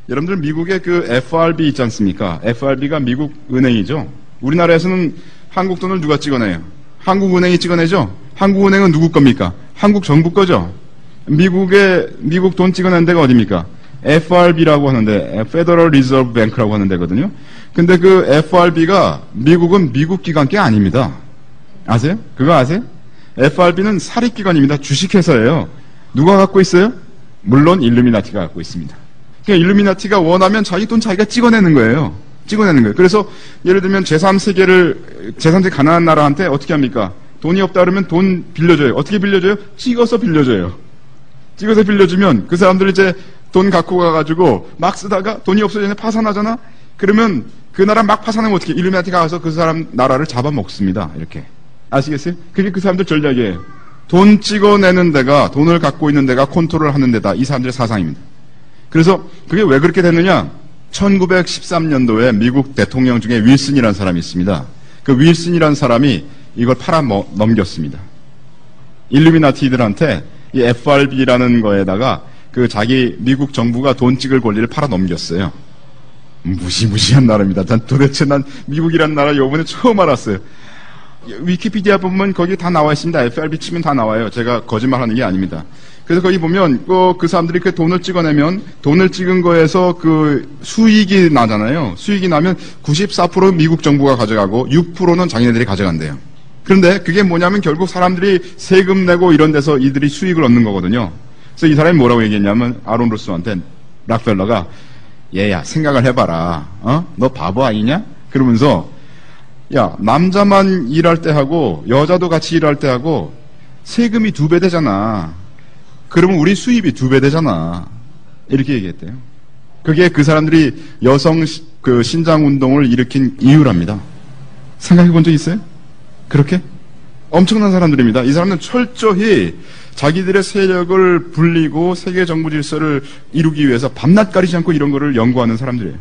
여러분들 미국의 그 FRB 있지 않습니까? FRB가 미국 은행이죠. 우리나라에서는 한국 돈을 누가 찍어내요? 한국은행이 찍어내죠? 한국은행은 누구 겁니까? 한국 정부 거죠? 미국 돈 찍어낸 데가 어디입니까? FRB라고 하는데, Federal Reserve Bank라고 하는 데거든요. 근데 그 FRB가 미국은 미국 기관 게 아닙니다. 아세요? 그거 아세요? FRB는 사립기관입니다. 주식회사예요. 누가 갖고 있어요? 물론 일루미나티가 갖고 있습니다. 그러니까 일루미나티가 원하면 자기 돈 자기가 찍어내는 거예요. 그래서 예를 들면 제3세계 가난한 나라한테 어떻게 합니까? 돈이 없다 그러면 돈 빌려줘요. 어떻게 빌려줘요? 찍어서 빌려줘요. 찍어서 빌려주면 그 사람들이 이제 돈 갖고 가가지고 막 쓰다가 돈이 없어지면 파산하잖아? 그러면 그 나라 막 파산하면 어떻게 일루미나티가 가서 그 사람 나라를 잡아먹습니다. 이렇게. 아시겠어요? 그게 그 사람들 전략이에요. 돈 찍어내는 데가, 돈을 갖고 있는 데가 컨트롤 하는 데다. 이 사람들의 사상입니다. 그래서 그게 왜 그렇게 됐느냐? 1913년도에 미국 대통령 중에 윌슨이라는 사람이 있습니다. 그 윌슨이라는 사람이 이걸 넘겼습니다. 일루미나티들한테 이 FRB라는 거에다가 그 자기 미국 정부가 돈 찍을 권리를 넘겼어요. 무시무시한 나라입니다. 도대체 난 미국이라는 나라 요번에 처음 알았어요. 위키피디아 보면 거기 다 나와 있습니다. FRB 치면 다 나와요. 제가 거짓말하는 게 아닙니다. 그래서 거기 보면 그 사람들이 그 돈을 찍어내면 돈을 찍은 거에서 그 수익이 나잖아요. 수익이 나면 94% 미국 정부가 가져가고 6%는 자기네들이 가져간대요. 그런데 그게 뭐냐면 결국 사람들이 세금 내고 이런 데서 이들이 수익을 얻는 거거든요. 그래서 이 사람이 뭐라고 얘기했냐면 아론 루소한테 락펠러가 얘야 생각을 해봐라. 너 바보 아니냐? 그러면서 야 남자만 일할 때 하고 여자도 같이 일할 때 하고 세금이 2배 되잖아. 그러면 우리 수입이 2배 되잖아. 이렇게 얘기했대요. 그게 그 사람들이 여성 그 신장 운동을 일으킨 이유랍니다. 생각해 본 적 있어요? 그렇게? 엄청난 사람들입니다. 이 사람들은 철저히 자기들의 세력을 불리고 세계 정부 질서를 이루기 위해서 밤낮 가리지 않고 이런 거를 연구하는 사람들이에요.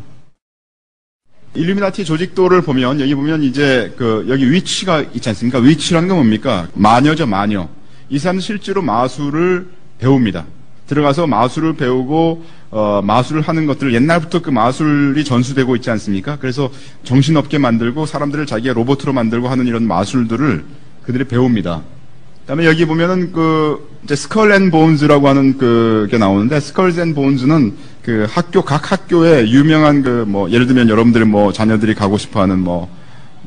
일루미나티 조직도를 보면 여기 보면 이제 여기 위치가 있지 않습니까? 위치라는 건 뭡니까? 마녀죠, 마녀. 이 사람은 실제로 마술을 배웁니다. 들어가서 마술을 배우고 마술을 하는 것들을 옛날부터 그 마술이 전수되고 있지 않습니까? 그래서 정신없게 만들고 사람들을 자기의 로봇으로 만들고 하는 이런 마술들을 그들이 배웁니다. 그다음에 여기 보면은 이제 스컬 앤 본즈라고 하는 그게 나오는데, 스컬 앤 본즈는 그 각 학교에 유명한 예를 들면 여러분들 자녀들이 가고 싶어 하는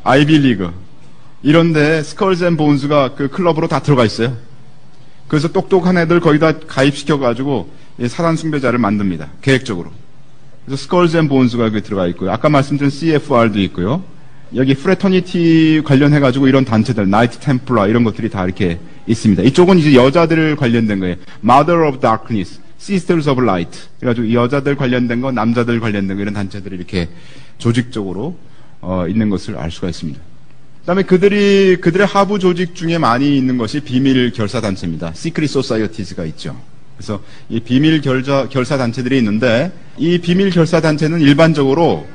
아이비 리그. 이런데 스컬 앤 본즈가 그 클럽으로 다 들어가 있어요. 그래서 똑똑한 애들 거기다 가입시켜가지고 사단 숭배자를 만듭니다. 계획적으로. 그래서 스컬 앤 본즈가 여기 들어가 있고요. 아까 말씀드린 CFR도 있고요. 여기 프레터니티 관련해가지고 이런 단체들, 나이트 템플러 이런 것들이 다 이렇게 있습니다. 이쪽은 이제 여자들 관련된 거예요. Mother of Darkness, Sisters of Light. 그래가지고 여자들 관련된 거, 남자들 관련된 거 이런 단체들이 이렇게 조직적으로 있는 것을 알 수가 있습니다. 그다음에 그들의 하부 조직 중에 많이 있는 것이 비밀 결사 단체입니다. Secret Societies가 있죠. 그래서 이 비밀 결사 단체들이 있는데 이 비밀 결사 단체는 일반적으로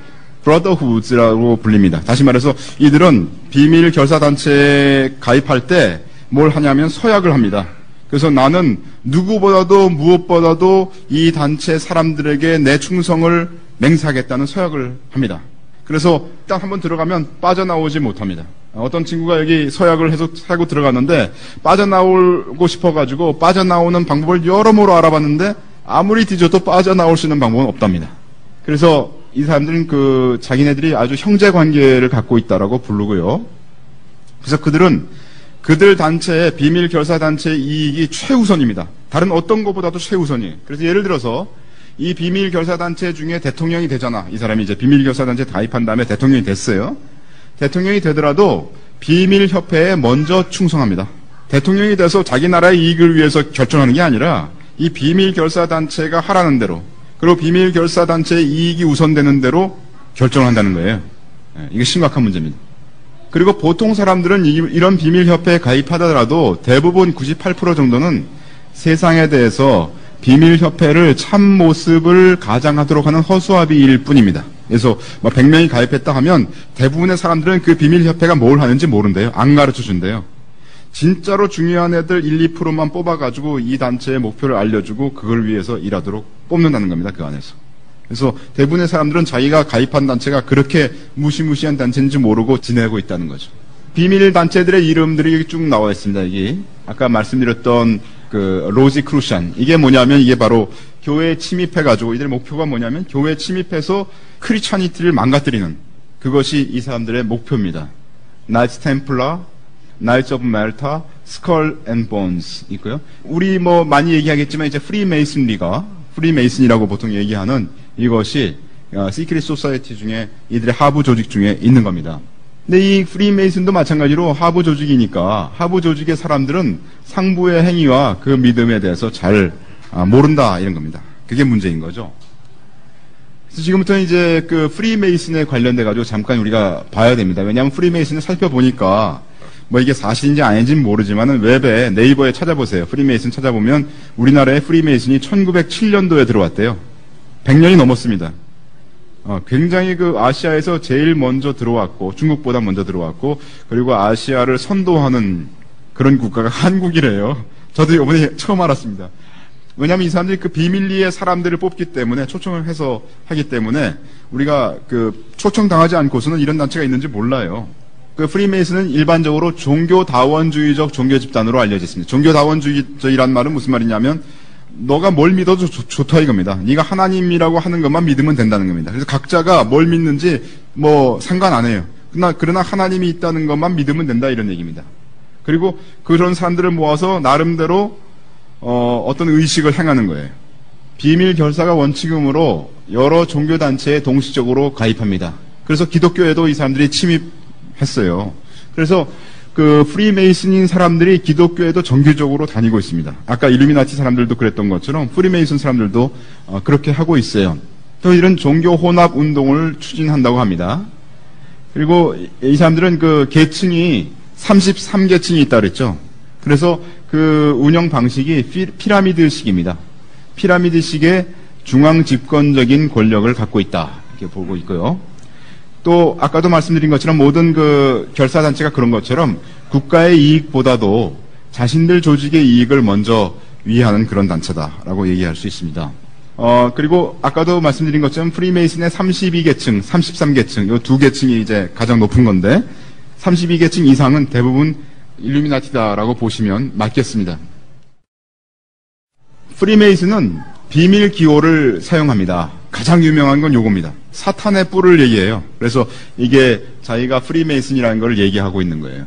브러더후드라고 불립니다. 다시 말해서 이들은 비밀 결사 단체에 가입할 때 뭘 하냐면 서약을 합니다. 그래서 나는 누구보다도 무엇보다도 이 단체 사람들에게 내 충성을 맹세하겠다는 서약을 합니다. 그래서 일단 한번 들어가면 빠져나오지 못합니다. 어떤 친구가 여기 서약을 해서 하고 들어갔는데 빠져나오고 싶어가지고 빠져나오는 방법을 여러모로 알아봤는데 아무리 뒤져도 빠져나올 수 있는 방법은 없답니다. 그래서 이 사람들은 자기네들이 아주 형제 관계를 갖고 있다라고 부르고요. 그래서 그들 단체의 비밀 결사 단체의 이익이 최우선입니다. 다른 어떤 것보다도 최우선이에요. 그래서 예를 들어서 이 비밀 결사 단체 중에 대통령이 되잖아. 이 사람이 이제 비밀 결사 단체에 가입한 다음에 대통령이 됐어요. 대통령이 되더라도 비밀 협회에 먼저 충성합니다. 대통령이 돼서 자기 나라의 이익을 위해서 결정하는 게 아니라 이 비밀 결사 단체가 하라는 대로 그리고 비밀 결사 단체의 이익이 우선되는 대로 결정을 한다는 거예요. 이게 심각한 문제입니다. 그리고 보통 사람들은 이런 비밀 협회에 가입하더라도 대부분 98% 정도는 세상에 대해서 비밀 협회를 참 모습을 가장하도록 하는 허수아비일 뿐입니다. 그래서 100명이 가입했다 하면 대부분의 사람들은 그 비밀 협회가 뭘 하는지 모른대요. 안 가르쳐 준대요. 진짜로 중요한 애들 1, 2%만 뽑아가지고 이 단체의 목표를 알려주고 그걸 위해서 일하도록 뽑는다는 겁니다. 그 안에서. 그래서 대부분의 사람들은 자기가 가입한 단체가 그렇게 무시무시한 단체인지 모르고 지내고 있다는 거죠. 비밀 단체들의 이름들이 쭉 나와 있습니다. 여기 아까 말씀드렸던 로지 크루샨, 이게 뭐냐면 이게 바로 교회에 침입해가지고 이들의 목표가 뭐냐면 교회에 침입해서 크리스찬이티를 망가뜨리는 그것이 이 사람들의 목표입니다. 나이트 템플러, 나이츠 오브 멜타, 스컬 앤 본즈 있고요. 우리 많이 얘기하겠지만 이제 프리메이슨이라고 보통 얘기하는 이것이 시크릿 소사이티 중에 이들의 하부 조직 중에 있는 겁니다. 근데 이 프리메이슨도 마찬가지로 하부 조직이니까 하부 조직의 사람들은 상부의 행위와 그 믿음에 대해서 잘 모른다 이런 겁니다. 그게 문제인 거죠. 그래서 지금부터는 이제 프리메이슨에 관련돼 가지고 잠깐 우리가 봐야 됩니다. 왜냐하면 프리메이슨을 살펴보니까 이게 사실인지 아닌지는 모르지만은 웹에 네이버에 찾아보세요. 프리메이슨 찾아보면 우리나라에 프리메이슨이 1907년도에 들어왔대요. 100년이 넘었습니다. 굉장히 아시아에서 제일 먼저 들어왔고 중국보다 먼저 들어왔고 그리고 아시아를 선도하는 그런 국가가 한국이래요. 저도 이번에 처음 알았습니다. 왜냐하면 이 사람들이 비밀리에 사람들을 뽑기 때문에 초청을 해서 하기 때문에 우리가 초청당하지 않고서는 이런 단체가 있는지 몰라요. 프리메이슨은 일반적으로 종교다원주의적 종교 집단으로 알려져 있습니다. 종교다원주의적이란 말은 무슨 말이냐면 너가 뭘 믿어도 좋다 이겁니다. 네가 하나님이라고 하는 것만 믿으면 된다는 겁니다. 그래서 각자가 뭘 믿는지 상관 안 해요. 그러나 하나님이 있다는 것만 믿으면 된다 이런 얘기입니다. 그리고 그런 사람들을 모아서 나름대로 어떤 의식을 행하는 거예요. 비밀 결사가 원칙이므로 여러 종교단체에 동시적으로 가입합니다. 그래서 기독교에도 이 사람들이 침입했어요. 그래서 프리메이슨인 사람들이 기독교에도 정기적으로 다니고 있습니다. 아까 일루미나티 사람들도 그랬던 것처럼 프리메이슨 사람들도 그렇게 하고 있어요. 또 이런 종교 혼합 운동을 추진한다고 합니다. 그리고 이 사람들은 계층이 33계층이 있다 그랬죠. 그래서 운영 방식이 피라미드식입니다. 피라미드식의 중앙 집권적인 권력을 갖고 있다 이렇게 보고 있고요. 또 아까도 말씀드린 것처럼 모든 결사단체가 그런 것처럼 국가의 이익보다도 자신들 조직의 이익을 먼저 위하는 그런 단체다라고 얘기할 수 있습니다. 그리고 아까도 말씀드린 것처럼 프리메이슨의 32계층, 33계층 이 두 계층이 이제 가장 높은 건데 32계층 이상은 대부분 일루미나티다라고 보시면 맞겠습니다. 프리메이슨은 비밀 기호를 사용합니다. 가장 유명한 건 요겁니다. 사탄의 뿔을 얘기해요. 그래서 이게 자기가 프리메이슨이라는 걸 얘기하고 있는 거예요.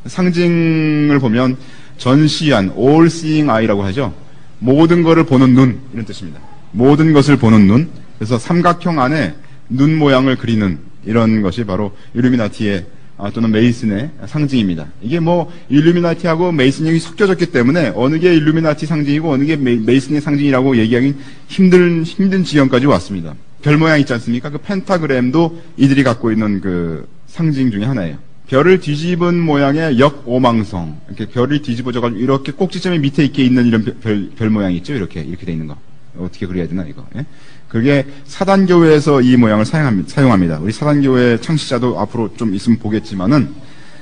상징을 보면 전시한 all seeing eye라고 하죠. 모든 것을 보는 눈 이런 뜻입니다. 모든 것을 보는 눈. 그래서 삼각형 안에 눈 모양을 그리는 이런 것이 바로 일루미나티의 또는 메이슨의 상징입니다. 이게 뭐 일루미나티하고 메이슨이 섞여졌기 때문에 어느 게 일루미나티 상징이고 어느 게 메이슨의 상징이라고 얘기하기 힘든 지경까지 왔습니다. 별 모양 있지 않습니까? 그 펜타그램도 이들이 갖고 있는 그 상징 중에 하나예요. 별을 뒤집은 모양의 역오망성. 이렇게 별이 뒤집어져가지고 이렇게 꼭지점이 밑에 있게 있는 이런 별 모양이 있죠? 이렇게 돼 있는 거. 어떻게 그려야 되나, 이거. 예? 그게 사단교회에서 이 모양을 사용합니다. 우리 사단교회 창시자도 앞으로 좀 있으면 보겠지만은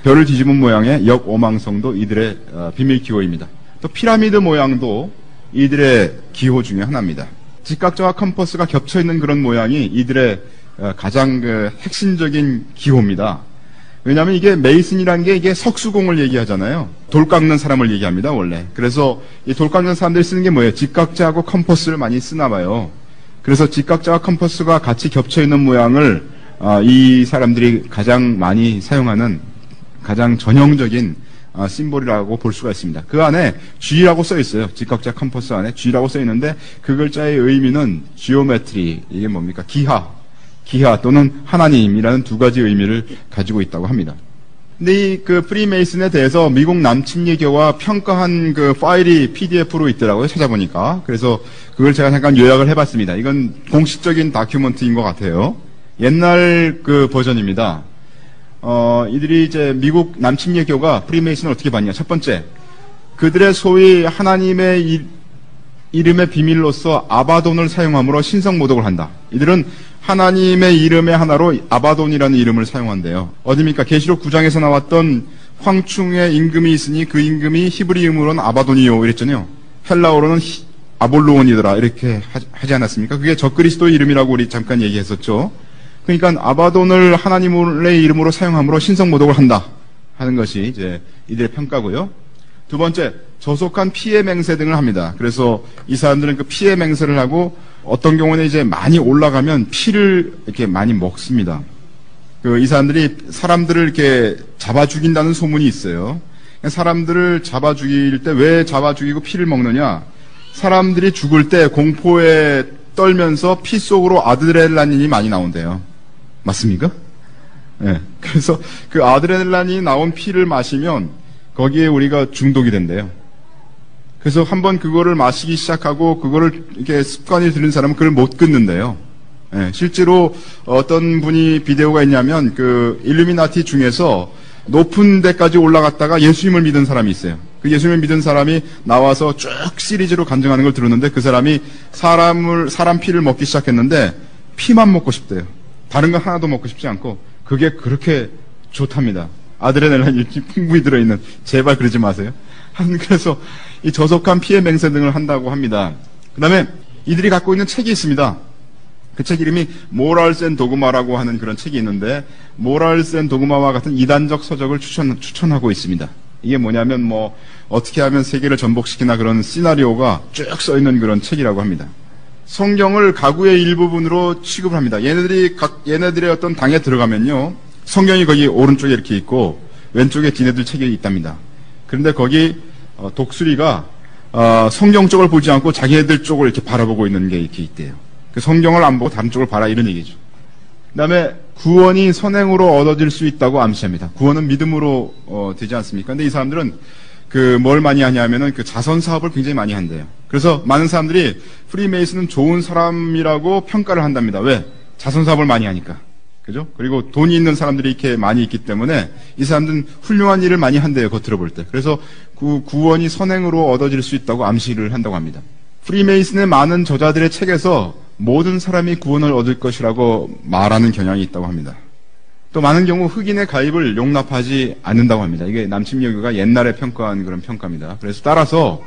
별을 뒤집은 모양의 역오망성도 이들의 비밀 기호입니다. 또 피라미드 모양도 이들의 기호 중에 하나입니다. 직각자와 컴퍼스가 겹쳐있는 그런 모양이 이들의 가장 핵심적인 기호입니다. 왜냐하면 이게 메이슨이라는 게 이게 석수공을 얘기하잖아요. 돌 깎는 사람을 얘기합니다, 원래. 그래서 이 돌 깎는 사람들이 쓰는 게 뭐예요? 직각자하고 컴퍼스를 많이 쓰나 봐요. 그래서 직각자와 컴퍼스가 같이 겹쳐있는 모양을 이 사람들이 가장 많이 사용하는 가장 전형적인 심볼이라고 볼 수가 있습니다. 그 안에 G라고 써 있어요. 직각자 컴퍼스 안에 G라고 써 있는데 그 글자의 의미는 지오메트리, 이게 뭡니까? 기하 또는 하나님이라는 두 가지 의미를 가지고 있다고 합니다. 근데 이 그 프리메이슨에 대해서 미국 남침예교가 평가한 그 파일이 PDF로 있더라고요. 찾아보니까. 그래서 그걸 제가 잠깐 요약을 해봤습니다. 이건 공식적인 다큐멘트인 것 같아요. 옛날 그 버전입니다. 이들이 이제 미국 남침예교가 프리메이슨을 어떻게 봤냐. 첫 번째, 그들의 소위 하나님의 이름의 비밀로서 아바돈을 사용함으로 신성 모독을 한다. 이들은 하나님의 이름의 하나로 아바돈이라는 이름을 사용한대요. 어디입니까? 계시록 9장에서 나왔던 황충의 임금이 있으니 그 임금이 히브리음으로는 아바돈이요 이랬잖아요. 헬라어로는 아볼로온이더라 이렇게 하지 않았습니까? 그게 적그리스도의 이름이라고 우리 잠깐 얘기했었죠. 그러니까 아바돈을 하나님의 이름으로 사용함으로 신성 모독을 한다 하는 것이 이제 이들의 평가고요. 두 번째, 저속한 피해 맹세 등을 합니다. 그래서 이 사람들은 그 피해 맹세를 하고 어떤 경우는 이제 많이 올라가면 피를 이렇게 많이 먹습니다. 이 사람들이 사람들을 이렇게 잡아 죽인다는 소문이 있어요. 사람들을 잡아 죽일 때 왜 잡아 죽이고 피를 먹느냐? 사람들이 죽을 때 공포에 떨면서 피 속으로 아드레날린이 많이 나온대요. 맞습니까? 네. 그래서 그 아드레날린이 나온 피를 마시면 거기에 우리가 중독이 된대요. 그래서 한번 그거를 마시기 시작하고 그거를 이렇게 습관이 들은 사람은 그걸 못 끊는데요. 네, 실제로 어떤 분이 비디오가 있냐면 그 일루미나티 중에서 높은 데까지 올라갔다가 예수님을 믿은 사람이 있어요. 그 예수님을 믿은 사람이 나와서 쭉 시리즈로 간증하는 걸 들었는데 그 사람이 사람 피를 먹기 시작했는데 피만 먹고 싶대요. 다른 건 하나도 먹고 싶지 않고 그게 그렇게 좋답니다. 아드레날린이 풍부히 들어있는, 제발 그러지 마세요. 그래서 이 저속한 피해 맹세 등을 한다고 합니다. 그 다음에 이들이 갖고 있는 책이 있습니다. 그 책 이름이 Morals and Dogma라고 하는 그런 책이 있는데 Morals and Dogma와 같은 이단적 서적을 추천하고 있습니다. 이게 뭐냐면 뭐 어떻게 하면 세계를 전복시키나 그런 시나리오가 쭉 써있는 그런 책이라고 합니다. 성경을 가구의 일부분으로 취급을 합니다. 얘네들의 어떤 당에 들어가면요, 성경이 거기 오른쪽에 이렇게 있고 왼쪽에 지네들 책이 있답니다. 그런데 거기 독수리가 성경 쪽을 보지 않고 자기네들 쪽을 이렇게 바라보고 있는 게 이렇게 있대요. 그 성경을 안 보고 다른 쪽을 봐라 이런 얘기죠. 그 다음에 구원이 선행으로 얻어질 수 있다고 암시합니다. 구원은 믿음으로 되지 않습니까? 근데 이 사람들은 뭘 많이 하냐면은 그 자선 사업을 굉장히 많이 한대요. 그래서 많은 사람들이 프리메이슨은 좋은 사람이라고 평가를 한답니다. 왜? 자선 사업을 많이 하니까. 그죠? 그리고 돈이 있는 사람들이 이렇게 많이 있기 때문에 이 사람들은 훌륭한 일을 많이 한대요. 겉으로 볼 때. 그래서 구원이 선행으로 얻어질 수 있다고 암시를 한다고 합니다. 프리메이슨의 많은 저자들의 책에서 모든 사람이 구원을 얻을 것이라고 말하는 경향이 있다고 합니다. 또 많은 경우 흑인의 가입을 용납하지 않는다고 합니다. 이게 남침여교가 옛날에 평가한 그런 평가입니다. 그래서 따라서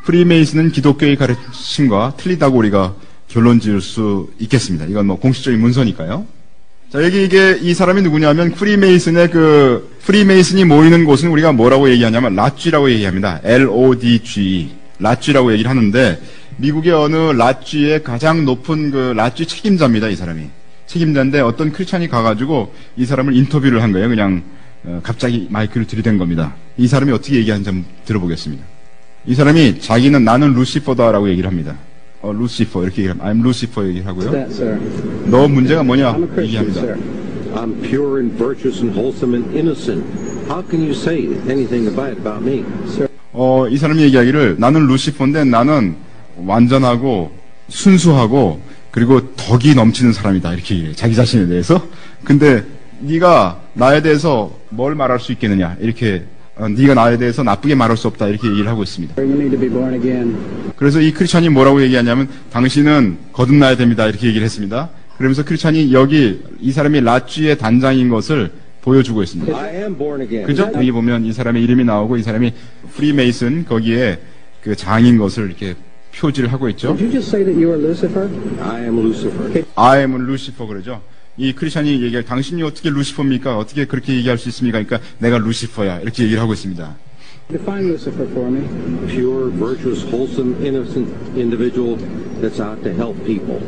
프리메이슨은 기독교의 가르침과 틀리다고 우리가 결론 지을 수 있겠습니다. 이건 뭐 공식적인 문서니까요. 자, 이 사람이 누구냐면 프리메이슨이 모이는 곳은 우리가 뭐라고 얘기하냐면 랏쥐라고 얘기합니다. LODG. 랏쥐라고 얘기를 하는데 미국의 어느 랏쥐의 가장 높은 그 랏쥐 책임자입니다. 이 사람이 책임자인데 어떤 크리스찬이 가가지고 이 사람을 인터뷰를 한 거예요. 그냥 갑자기 마이크를 들이댄 겁니다. 이 사람이 어떻게 얘기하는지 한번 들어보겠습니다. 이 사람이 자기는 나는 루시퍼다라고 얘기를 합니다. 루시퍼 이렇게 얘기하면 I'm 루시퍼 얘기하고요. 너 문제가 뭐냐 얘기합니다. I'm pure and virtuous and wholesome and innocent. How can you say anything bad about me? 이 사람이 얘기하기를 나는 루시퍼인데 나는 완전하고 순수하고 그리고 덕이 넘치는 사람이다 이렇게 얘기해요. 자기 자신에 대해서. 근데 네가 나에 대해서 뭘 말할 수 있겠느냐 이렇게 네가 나에 대해서 나쁘게 말할 수 없다 이렇게 얘기를 하고 있습니다. 그래서 이 크리스찬이 뭐라고 얘기하냐면 당신은 거듭나야 됩니다 이렇게 얘기를 했습니다. 그러면서 크리스찬이 여기 이 사람이 랏쥐의 단장인 것을 보여주고 있습니다. 그죠? 여기 보면 이 사람의 이름이 나오고 이 사람이 프리메이슨 거기에 그 장인 것을 이렇게 표지를 하고 있죠. Did you just say that you are Lucifer? I am Lucifer. I am Lucifer 그러죠. 이 크리스찬이 얘기할 당신이 어떻게 루시퍼입니까? 어떻게 그렇게 얘기할 수 있습니까? 그러니까 내가 루시퍼야 이렇게 얘기를 하고 있습니다. Define Lucifer for me. Pure, virtuous, wholesome, innocent individual that's out to help people.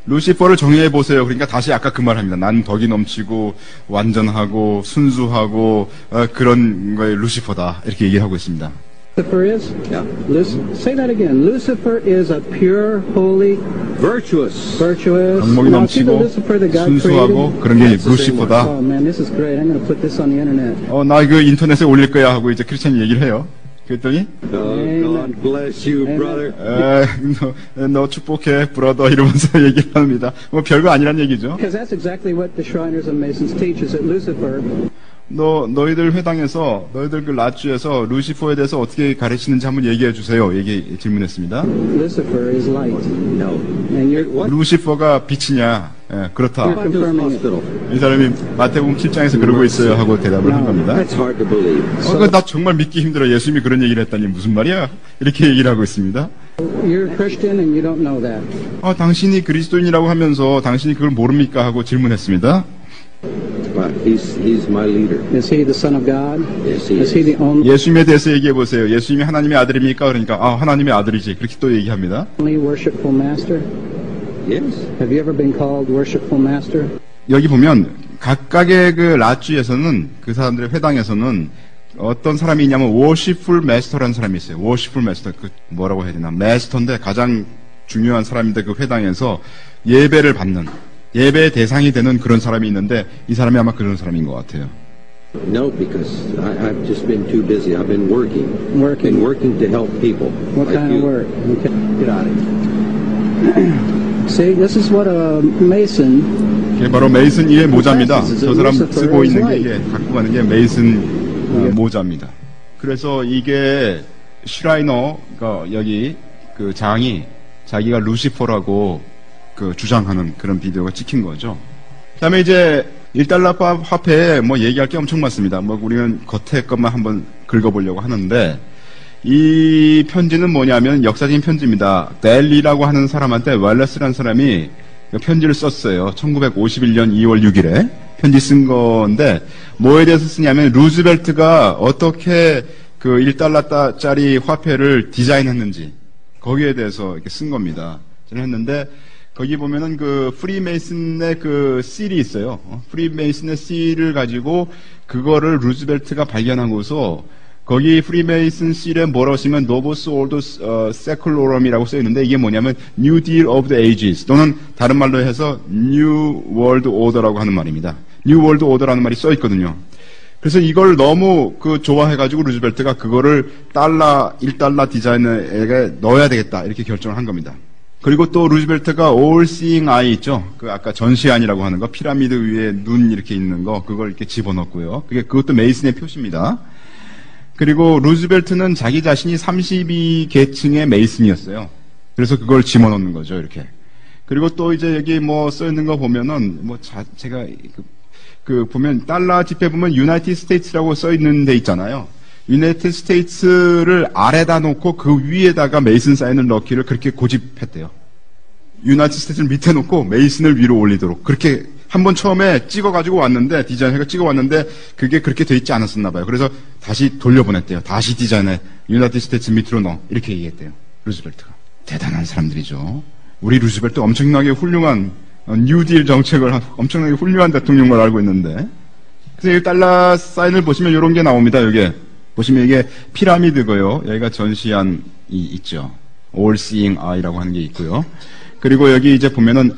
루시퍼를 정의해 보세요. 그러니까 다시 아까 그 말합니다. 난 덕이 넘치고 완전하고 순수하고 그런 거에 루시퍼다 이렇게 얘기를 하고 있습니다. Lucifer is? Yeah. Say that again. Lucifer is a pure, holy, virtuous. 덕목이 넘치고 순수하고 그런 게 루시퍼다. Oh man, this is great. I'm going to put this on the internet. 나 이거 인터넷에 올릴 거야 하고 이제 크리스찬이 얘기를 해요. 그랬더니 God bless you, brother. 너 축복해, 브라더 이러면서 얘기를 합니다. 뭐 별거 아니란 얘기죠. Because that's exactly what the Shriners and Masons teach is that Lucifer. 너희들 회당에서 너희들 그 랏쥐에서 루시퍼에 대해서 어떻게 가르치는지 한번 얘기해 주세요. 질문했습니다. Lucifer is light. No. And you're 루시퍼가 빛이냐? 예, 그렇다. You're confirming it. 이 사람이 마태복음 7장에서 그러고 있어요 하고 대답을 한 겁니다. That's hard to believe. 나 정말 믿기 힘들어. 예수님이 그런 얘기를 했다니 무슨 말이야? 이렇게 얘기를 하고 있습니다. You're a Christian and you don't know that. 당신이 그리스도인이라고 하면서 당신이 그걸 모릅니까? 하고 질문했습니다. But he's my leader. Is he the Son of God? Yes, he is. Is he the only? 예수님에 대해서 얘기해 보세요. 예수님이 하나님의 아들입니까? 그러니까 하나님의 아들이지. 그렇게 또 얘기합니다. Only worshipful master? Yes. Have you ever been called worshipful master? 여기 보면 각각의 그 랏쥐에서는 그 사람들의 회당에서는 어떤 사람이 있냐면 worshipful master라는 사람이 있어요. worshipful master 그 뭐라고 해야 되나? 마스터인데 가장 중요한 사람인데 그 회당에서 예배를 받는 예배의 대상이 되는 그런 사람이 있는데 이 사람이 아마 그런 사람인 것 같아요. No, because I've just been too busy. I've been working. Been working to help people. What kind of work? Okay. Get out of here. See, this is what a Mason. 이게 바로 메이슨이의 모자입니다. 저 사람 쓰고 있는 게 이게 갖고 가는 게 메이슨 모자입니다. 그래서 이게 슈라이너가 여기 그 장이 자기가 루시퍼라고 그 주장하는 그런 비디오가 찍힌 거죠. 그다음에 이제 1달러 화폐에 뭐 얘기할 게 엄청 많습니다. 뭐 우리는 겉에 것만 한번 긁어보려고 하는데 이 편지는 뭐냐면 역사적인 편지입니다. 델리라고 하는 사람한테 왈레스라는 사람이 편지를 썼어요. 1951년 2월 6일에 편지 쓴 건데 뭐에 대해서 쓰냐면 루즈벨트가 어떻게 그 1달러짜리 화폐를 디자인했는지 거기에 대해서 이렇게 쓴 겁니다. 저는 했는데 거기 보면은 그 프리메이슨의 그 실이 있어요. 프리메이슨의 실을 가지고 그거를 루즈벨트가 발견하고서 거기 프리메이슨 실에 뭐라고 쓰면 노보스 올드 세클로럼이라고 써 있는데 이게 뭐냐면 New Deal of the Ages 또는 다른 말로 해서 New World Order라고 하는 말입니다. New World Order라는 말이 써 있거든요. 그래서 이걸 너무 그 좋아해가지고 루즈벨트가 그거를 1달러 디자이너에게 넣어야 되겠다 이렇게 결정을 한 겁니다. 그리고 또 루즈벨트가 All Seeing Eye 있죠. 그 아까 전시안이라고 하는 거 피라미드 위에 눈 이렇게 있는 거 그걸 이렇게 집어넣고요. 그것도 메이슨의 표시입니다. 그리고 루즈벨트는 자기 자신이 32계층의 메이슨이었어요. 그래서 그걸 집어넣는 거죠, 이렇게. 그리고 또 이제 여기 뭐 써 있는 거 보면은 제가 보면 달러 지폐 보면 유나이티드 스테이츠라고 써 있는 데 있잖아요. 유나이티드 스테이츠를 아래다 놓고 그 위에다가 메이슨 사인을 넣기를 그렇게 고집했대요. 유나이티드 스테이츠를 밑에 놓고 메이슨을 위로 올리도록 그렇게 한번 처음에 찍어가지고 왔는데, 디자인회가 찍어왔는데, 그게 그렇게 돼 있지 않았었나 봐요. 그래서 다시 돌려보냈대요. 다시 디자인에, 유나이티드 스테이츠 밑으로 넣어. 이렇게 얘기했대요. 루즈벨트가. 대단한 사람들이죠. 우리 루즈벨트 엄청나게 훌륭한, 뉴딜 정책을 엄청나게 훌륭한 대통령을 알고 있는데, 그래서 이 달러 사인을 보시면 이런 게 나옵니다. 여기 보시면 이게 피라미드고요. 여기가 전시안이 있죠. All Seeing Eye라고 하는 게 있고요. 그리고 여기 이제 보면은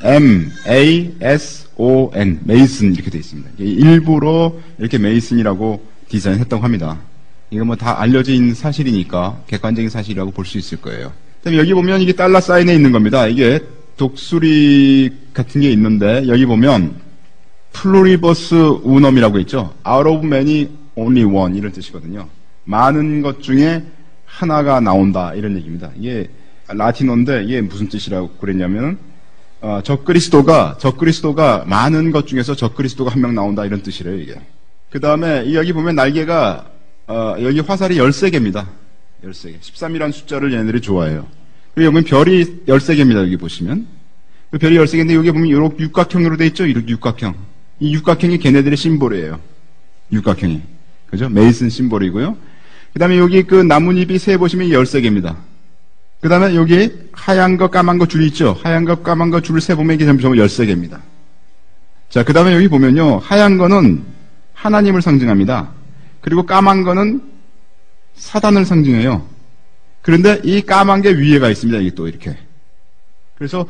M-A-S-O-N, 메이슨 이렇게 돼 있습니다. 일부러 이렇게 메이슨이라고 디자인했다고 합니다. 이거 뭐 다 알려진 사실이니까 객관적인 사실이라고 볼 수 있을 거예요. 그다음에 여기 보면 이게 달러 사인에 있는 겁니다. 이게 독수리 같은 게 있는데 여기 보면 플로리버스 우넘이라고 있죠. Out of many, only one 이런 뜻이거든요. 많은 것 중에 하나가 나온다 이런 얘기입니다. 이게 라틴어인데 이게 무슨 뜻이라고 그랬냐면 적그리스도가 많은 것 중에서 적그리스도가 한 명 나온다 이런 뜻이래요. 이게. 그 다음에 여기 보면 날개가 여기 화살이 13개입니다. 13개. 13이라는 숫자를 얘네들이 좋아해요. 그리고 여기 보면 별이 13개입니다. 여기 보시면. 그 별이 13개인데 여기 보면 이렇게 육각형으로 돼 있죠. 이렇게 육각형. 이 육각형이 걔네들의 심볼이에요. 육각형이. 그죠? 메이슨 심볼이고요. 그 다음에 여기 그 나뭇잎이 세 보시면 13개입니다. 그 다음에 여기 하얀 거 까만 거 줄 있죠? 하얀 거 까만 거 줄 세 보면 이게 전부 13개입니다. 자, 그 다음에 여기 보면요. 하얀 거는 하나님을 상징합니다. 그리고 까만 거는 사단을 상징해요. 그런데 이 까만 게 위에가 있습니다. 이게 또 이렇게. 그래서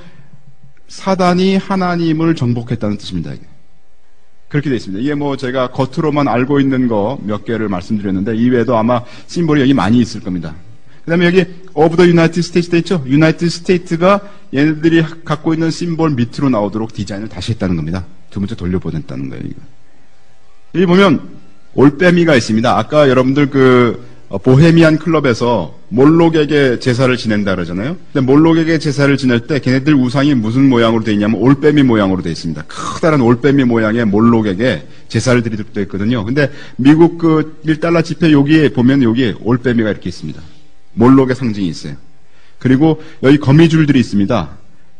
사단이 하나님을 정복했다는 뜻입니다. 이게. 그렇게 되어 있습니다. 이게 뭐 제가 겉으로만 알고 있는 거 몇 개를 말씀드렸는데 이외에도 아마 심볼이 여기 많이 있을 겁니다. 그 다음에 여기 of the United States 돼 있죠? 유나이티드 스테이트가 얘네들이 갖고 있는 심볼 밑으로 나오도록 디자인을 다시 했다는 겁니다. 두 번째 돌려보냈다는 거예요. 이거. 여기 보면 올빼미가 있습니다. 아까 여러분들 보헤미안 클럽에서 몰록에게 제사를 지낸다 그러잖아요. 근데 몰록에게 제사를 지낼 때 걔네들 우상이 무슨 모양으로 되어 있냐면 올빼미 모양으로 되어 있습니다. 커다란 올빼미 모양의 몰록에게 제사를 드리도록 되어 있거든요. 근데 미국 그 1달러 지폐 여기에 보면 여기에 올빼미가 이렇게 있습니다. 몰록의 상징이 있어요. 그리고 여기 거미줄들이 있습니다.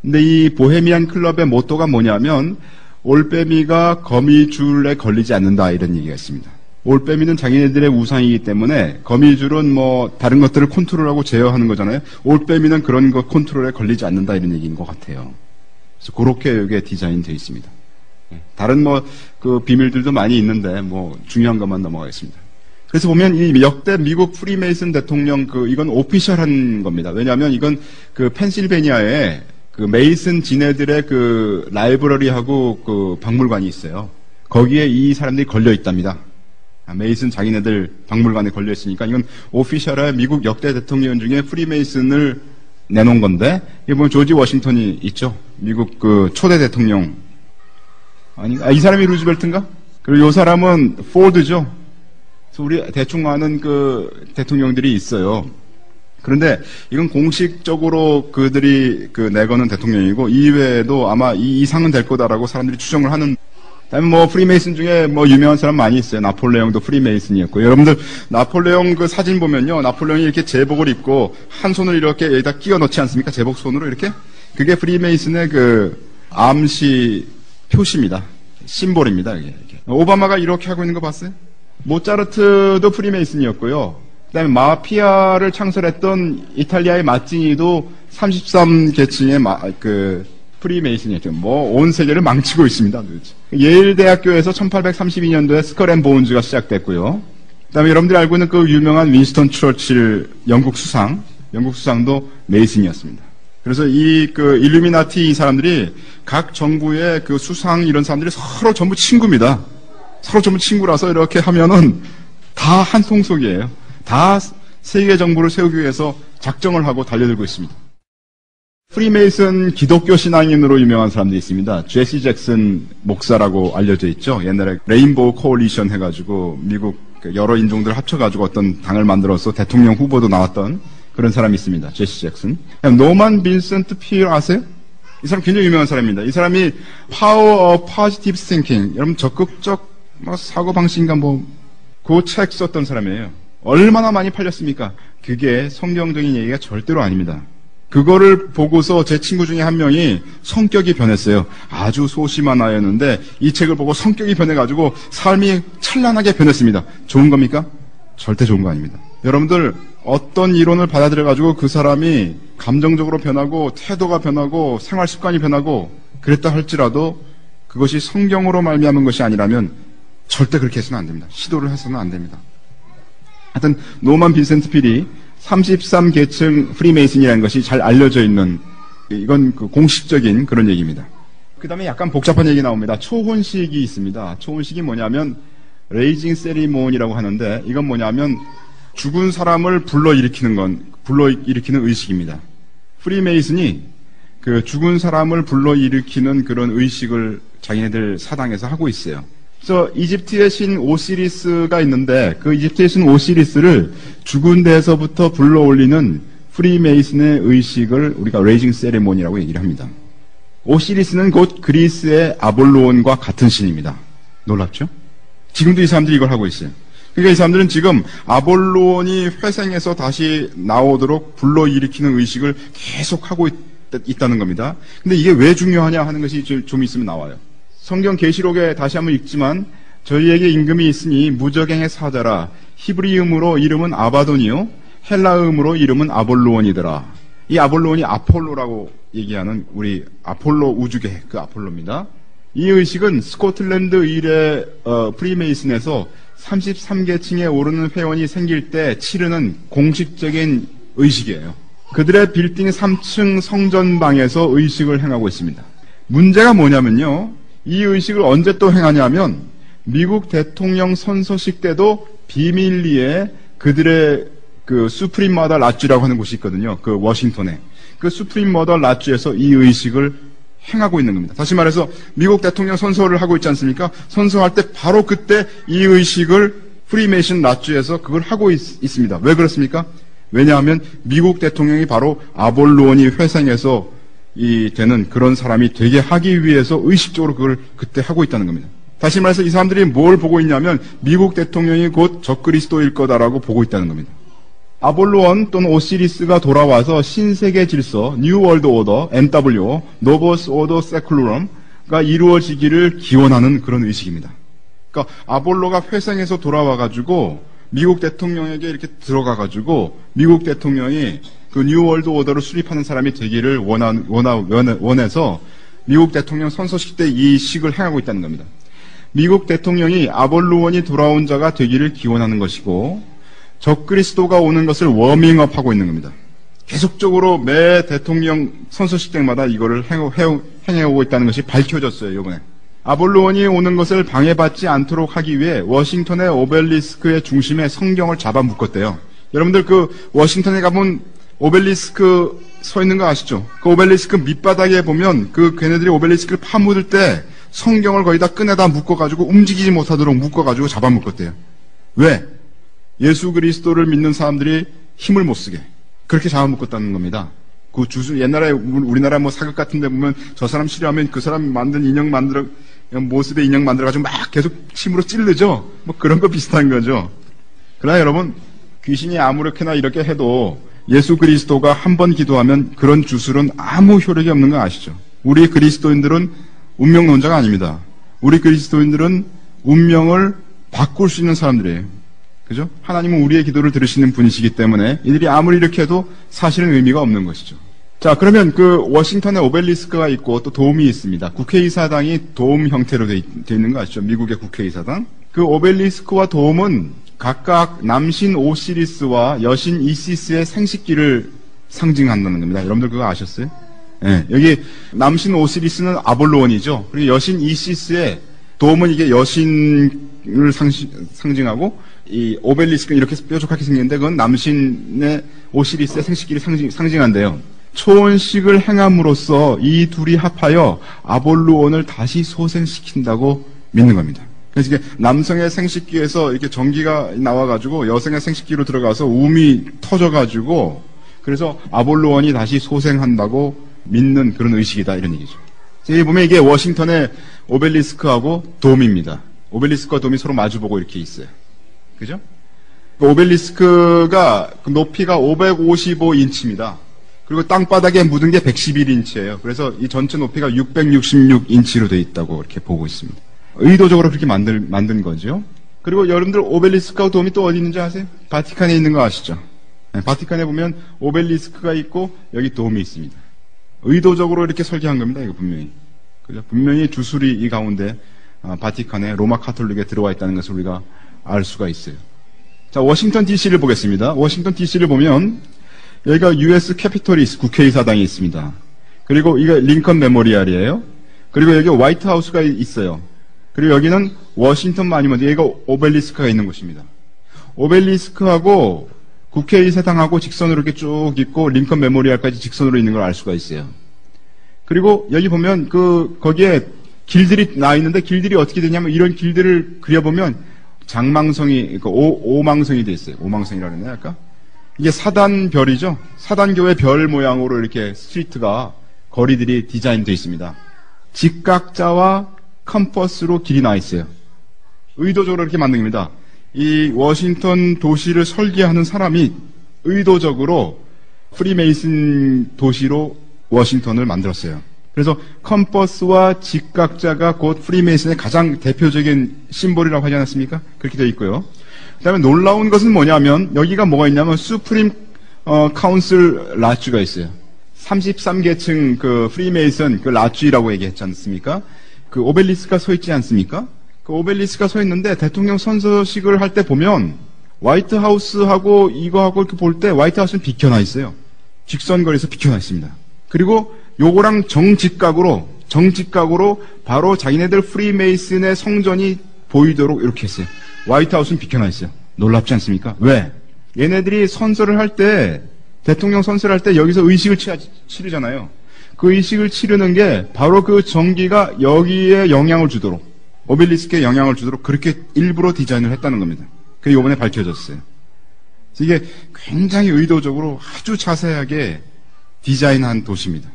근데 이 보헤미안 클럽의 모토가 뭐냐면 올빼미가 거미줄에 걸리지 않는다 이런 얘기가 있습니다. 올빼미는 자기네들의 우상이기 때문에 거미줄은 뭐 다른 것들을 컨트롤하고 제어하는 거잖아요. 올빼미는 그런 것 컨트롤에 걸리지 않는다 이런 얘기인 것 같아요. 그래서 그렇게 여기에 디자인되어 있습니다. 다른 뭐 그 비밀들도 많이 있는데 뭐 중요한 것만 넘어가겠습니다. 그래서 보면 이 역대 미국 프리메이슨 대통령 이건 오피셜한 겁니다. 왜냐하면 이건 그 펜실베니아에 그 메이슨 지네들의 그 라이브러리하고 그 박물관이 있어요. 거기에 이 사람들이 걸려 있답니다. 메이슨 자기네들 박물관에 걸려 있으니까 이건 오피셜한 미국 역대 대통령 중에 프리메이슨을 내놓은 건데, 여기 보면 조지 워싱턴이 있죠. 미국 그 초대 대통령. 아닌가? 이 사람이 루즈벨트인가? 그리고 이 사람은 포드죠. 그래서 우리 대충 아는 그 대통령들이 있어요. 그런데 이건 공식적으로 그들이 내거는 대통령이고, 이외에도 아마 이 이상은 될 거다라고 사람들이 추정을 하는. 그다음에 뭐 프리메이슨 중에 뭐 유명한 사람 많이 있어요. 나폴레옹도 프리메이슨이었고, 여러분들 나폴레옹 그 사진 보면요, 나폴레옹이 이렇게 제복을 입고 한 손을 이렇게 여기다 끼워 넣지 않습니까? 제복 손으로 이렇게. 그게 프리메이슨의 그 암시 표시입니다. 심볼입니다. 이게. 오바마가 이렇게 하고 있는 거 봤어요? 모차르트도 프리메이슨이었고요. 그다음에 마피아를 창설했던 이탈리아의 마찌니도 33계층의 프리메이슨이었죠. 뭐 온 세계를 망치고 있습니다. 도대체. 예일 대학교에서 1832년도에 스컬 앤 보운즈가 시작됐고요. 그다음에 여러분들이 알고 있는 그 유명한 윈스턴 처칠 영국 수상도 메이슨이었습니다. 그래서 일루미나티 이 사람들이 각 정부의 그 수상 이런 사람들이 서로 전부 친구입니다. 서로 전부 친구라서 이렇게 하면은 다 한 통속이에요. 다 세계 정부를 세우기 위해서 작정을 하고 달려들고 있습니다. 프리메이슨 기독교 신앙인으로 유명한 사람들이 있습니다. 제시 잭슨 목사라고 알려져 있죠. 옛날에 레인보우 코올리션 해가지고 미국 여러 인종들 합쳐가지고 어떤 당을 만들어서 대통령 후보도 나왔던 그런 사람이 있습니다. 제시 잭슨. 노만 빈센트 필 아세요? 이 사람 굉장히 유명한 사람입니다. 이 사람이 Power of Positive Thinking, 여러분 적극적 사고방식인가 그 책 썼던 사람이에요. 얼마나 많이 팔렸습니까? 그게 성경적인 얘기가 절대로 아닙니다. 그거를 보고서 제 친구 중에 한 명이 성격이 변했어요. 아주 소심한 아이였는데 이 책을 보고 성격이 변해가지고 삶이 찬란하게 변했습니다. 좋은 겁니까? 절대 좋은 거 아닙니다. 여러분들 어떤 이론을 받아들여가지고 그 사람이 감정적으로 변하고 태도가 변하고 생활 습관이 변하고 그랬다 할지라도 그것이 성경으로 말미암은 것이 아니라면 절대 그렇게 해서는 안 됩니다. 시도를 해서는 안 됩니다. 하여튼 노만 빈센트 필이 33계층 프리메이슨이라는 것이 잘 알려져 있는, 이건 그 공식적인 그런 얘기입니다. 그 다음에 약간 복잡한 얘기 나옵니다. 초혼식이 있습니다. 초혼식이 뭐냐면 레이징 세리모니라고 하는데 이건 뭐냐면 죽은 사람을 불러일으키는 의식입니다. 프리메이슨이 그 죽은 사람을 불러일으키는 그런 의식을 자기네들 사당에서 하고 있어요. 그래서 이집트의 신 오시리스가 있는데 그 이집트의 신 오시리스를 죽은 데서부터 불러올리는 프리메이슨의 의식을 우리가 레이징 세리모니라고 얘기를 합니다. 오시리스는 곧 그리스의 아볼로온과 같은 신입니다. 놀랍죠? 지금도 이 사람들이 이걸 하고 있어요. 그러니까 이 사람들은 지금 아볼로온이 회생해서 다시 나오도록 불러일으키는 의식을 계속 하고 있다는 겁니다. 근데 이게 왜 중요하냐 하는 것이 좀 있으면 나와요. 성경 계시록에 다시 한번 읽지만 저희에게 임금이 있으니 무적행의 사자라. 히브리음으로 이름은 아바돈이요 헬라음으로 이름은 아볼로온이더라. 이 아볼로온이 아폴로라고 얘기하는 우리 아폴로 우주계 그 아폴로입니다. 이 의식은 스코틀랜드 일의 프리메이슨에서 33계층에 오르는 회원이 생길 때 치르는 공식적인 의식이에요. 그들의 빌딩 3층 성전방에서 의식을 행하고 있습니다. 문제가 뭐냐면요. 이 의식을 언제 또 행하냐면 미국 대통령 선서식 때도 비밀리에 그들의 그 수프림 머더 라쥐라고 하는 곳이 있거든요. 그 워싱턴에. 그 수프림 머더 라쥐에서 이 의식을 행하고 있는 겁니다. 다시 말해서 미국 대통령 선서를 하고 있지 않습니까? 선서할 때 바로 그때 이 의식을 프리메이션 라쥐에서 그걸 하고 있습니다. 왜 그렇습니까? 왜냐하면 미국 대통령이 바로 아볼로온이 회생해서 되는 그런 사람이 되게 하기 위해서 의식적으로 그걸 그때 하고 있다는 겁니다. 다시 말해서 이 사람들이 뭘 보고 있냐면 미국 대통령이 곧 적그리스도일 거다라고 보고 있다는 겁니다. 아볼로온 또는 오시리스가 돌아와서 신세계 질서, 뉴 월드 오더, NWO, 노버스 오더 세클루럼가 이루어지기를 기원하는 그런 의식입니다. 그러니까 아볼로가 회생해서 돌아와가지고 미국 대통령에게 이렇게 들어가가지고 미국 대통령이 그 뉴 월드 오더를 수립하는 사람이 되기를 원해서 미국 대통령 선서식 때 이 식을 행하고 있다는 겁니다. 미국 대통령이 아볼로온이 돌아온 자가 되기를 기원하는 것이고 적그리스도가 오는 것을 워밍업하고 있는 겁니다. 계속적으로 매 대통령 선서식 때마다 이거를 행해오고 있다는 것이 밝혀졌어요. 이번에 아볼로온이 오는 것을 방해받지 않도록 하기 위해 워싱턴의 오벨리스크의 중심에 성경을 잡아묶었대요. 여러분들 그 워싱턴에 가면 오벨리스크 서 있는 거 아시죠? 그 오벨리스크 밑바닥에 보면 그 걔네들이 오벨리스크를 파묻을 때 성경을 거의 다 끈에다 묶어가지고 움직이지 못하도록 묶어가지고 잡아묶었대요. 왜? 예수 그리스도를 믿는 사람들이 힘을 못 쓰게 그렇게 잡아묶었다는 겁니다. 그 옛날에 우리나라 뭐 사극 같은 데 보면 저 사람 싫어하면 그 사람 만든 인형 모습의 인형 만들어가지고 막 계속 침으로 찌르죠? 뭐 그런 거 비슷한 거죠. 그러나 여러분, 귀신이 아무렇게나 이렇게 해도 예수 그리스도가 한 번 기도하면 그런 주술은 아무 효력이 없는 거 아시죠? 우리 그리스도인들은 운명론자가 아닙니다. 우리 그리스도인들은 운명을 바꿀 수 있는 사람들이에요. 그죠? 하나님은 우리의 기도를 들으시는 분이시기 때문에 이들이 아무리 이렇게 해도 사실은 의미가 없는 것이죠. 자, 그러면 그 워싱턴에 오벨리스크가 있고 또 돔이 있습니다. 국회의사당이 돔 형태로 돼 있는 거 아시죠? 미국의 국회의사당. 그 오벨리스크와 돔은 각각 남신 오시리스와 여신 이시스의 생식기를 상징한다는 겁니다. 여러분들 그거 아셨어요? 네, 여기 남신 오시리스는 아볼로온이죠. 그리고 여신 이시스의 돔은 이게 여신을 상징하고 이 오벨리스크는 이렇게 뾰족하게 생겼는데 그건 남신의 오시리스의 생식기를 상징한대요. 초혼식을 행함으로써 이 둘이 합하여 아볼로온을 다시 소생시킨다고 믿는 겁니다. 그래서 이게 남성의 생식기에서 이렇게 전기가 나와가지고 여성의 생식기로 들어가서 움이 터져가지고 그래서 아볼로온이 다시 소생한다고 믿는 그런 의식이다 이런 얘기죠. 여기 보면 이게 워싱턴의 오벨리스크하고 돔입니다. 오벨리스크와 돔이 서로 마주보고 이렇게 있어요. 그죠? 오벨리스크가 높이가 555인치입니다. 그리고 땅바닥에 묻은 게 111인치예요. 그래서 이 전체 높이가 666인치로 돼 있다고 이렇게 보고 있습니다. 의도적으로 그렇게 만든 거죠. 그리고 여러분들 오벨리스크하고 돔이 또 어디 있는지 아세요? 바티칸에 있는 거 아시죠? 네, 바티칸에 보면 오벨리스크가 있고 여기 돔이 있습니다. 의도적으로 이렇게 설계한 겁니다. 이거 분명히. 그죠? 분명히 주술이 이 가운데 바티칸에 로마 카톨릭에 들어와 있다는 것을 우리가 알 수가 있어요. 자, 워싱턴 DC를 보겠습니다. 워싱턴 DC를 보면 여기가 US 캐피톨이 국회의사당이 있습니다. 그리고 이게 링컨 메모리얼이에요. 그리고 여기 화이트 하우스가 있어요. 그리고 여기는 워싱턴 아니면 여기가 오벨리스크가 있는 곳입니다. 오벨리스크하고 국회의사당하고 직선으로 이렇게 쭉 있고 링컨 메모리얼까지 직선으로 있는 걸 알 수가 있어요. 그리고 여기 보면 거기에 길들이 나 있는데 길들이 어떻게 되냐면 이런 길들을 그려보면 장망성이, 오망성이 돼 있어요. 오망성이라 그랬나요, 아까? 이게 사단별이죠? 사단교의 별 모양으로 이렇게 스트리트가, 거리들이 디자인되어 있습니다. 직각자와 컴퍼스로 길이 나 있어요. 의도적으로 이렇게 만든 겁니다. 이 워싱턴 도시를 설계하는 사람이 의도적으로 프리메이슨 도시로 워싱턴을 만들었어요. 그래서 컴퍼스와 직각자가 곧 프리메이슨의 가장 대표적인 심볼이라고 하지 않았습니까? 그렇게 되어 있고요. 그 다음에 놀라운 것은 뭐냐면 여기가 뭐가 있냐면 수프림 카운슬 라쥐가 있어요. 33계층 그 프리메이슨 그 라쥐라고 얘기했지 않습니까? 그 오벨리스크가 서 있지 않습니까? 그 오벨리스크가 서 있는데 대통령 선서식을 할 때 보면 화이트 하우스하고 이거하고 이렇게 볼 때 화이트 하우스는 비켜나 있어요. 직선거리에서 비켜나 있습니다. 그리고 요거랑 정직각으로 바로 자기네들 프리메이슨의 성전이 보이도록 이렇게 했어요. 화이트 하우스는 비켜나 있어요. 놀랍지 않습니까? 왜? 얘네들이 선서를 할 때, 대통령 선서를 할 때 여기서 의식을 치르잖아요. 그 의식을 치르는 게 바로 그 전기가 여기에 영향을 주도록, 오벨리스크에 영향을 주도록 그렇게 일부러 디자인을 했다는 겁니다. 그게 이번에 밝혀졌어요. 이게 굉장히 의도적으로 아주 자세하게 디자인한 도시입니다.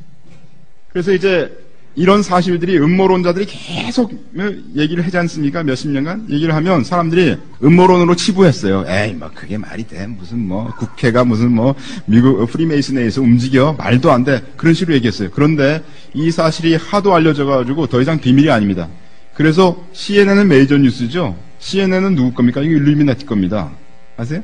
그래서 이제 이런 사실들이 음모론자들이 계속 얘기를 하지 않습니까? 몇십 년간 얘기를 하면 사람들이 음모론으로 치부했어요. 에이, 뭐 그게 말이 돼? 무슨 뭐 국회가 무슨 뭐 미국 프리메이슨에 의해서 움직여? 말도 안 돼. 그런 식으로 얘기했어요. 그런데 이 사실이 하도 알려져가지고 더 이상 비밀이 아닙니다. 그래서 CNN은 메이저 뉴스죠. CNN은 누구 겁니까? 이거 일루미나티 겁니다. 아세요?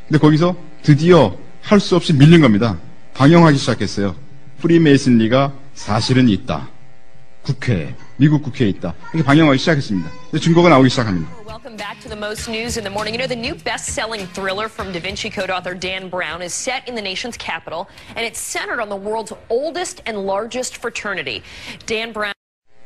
근데 거기서 드디어 할 수 없이 밀린 겁니다. 방영하기 시작했어요. 프리메이슨리가 사실은 있다. 국회에, 미국 국회에 있다. 이렇게 방영하기 시작했습니다. 증거가 나오기 시작합니다. Welcome back to the most news in the morning. You know, the new best-selling thriller from Da Vinci Code author Dan Brown is set in the nation's capital, and it's centered on the world's oldest and largest fraternity. Dan Brown.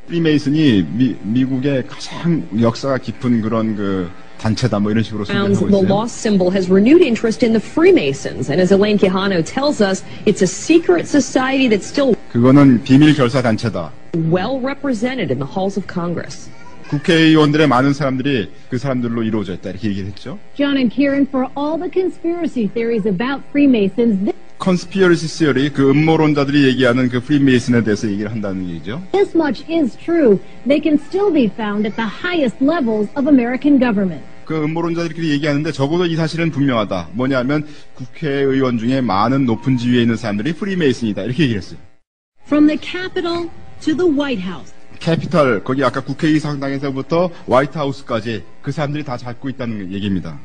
프리메이슨이 미국의 가장 역사가 깊은 그런 그 단체다 뭐 이런 식으로 소개하고 있어요. The lost symbol has renewed interest in the Freemasons, and as Elaine Quijano tells us, it's a secret society that's still 그거는 비밀 결사 단체다. well represented in the halls of Congress. 국회의원들의 많은 사람들이 그 사람들로 이루어져 있다 이렇게 얘기를 했죠. John and Kieran, for all the conspiracy theories about Freemasons, 컨스피어리시 시어리 그 음모론자들이 얘기하는 그 프리메이슨에 대해서 얘기를 한다는 얘기죠. this much is true. They can still be found at the highest levels of American government. 그 음모론자들이 얘기하는데 적어도 이 사실은 분명하다. 뭐냐면 국회의원 중에 많은 높은 지위에 있는 사람들이 프리메이슨이다 이렇게 얘기를 했어요. From the Capitol to the White House. 캐피털 거기 아까 국회의사당에서부터 화이트하우스까지 그 사람들이 다 잡고 있다는 얘기입니다.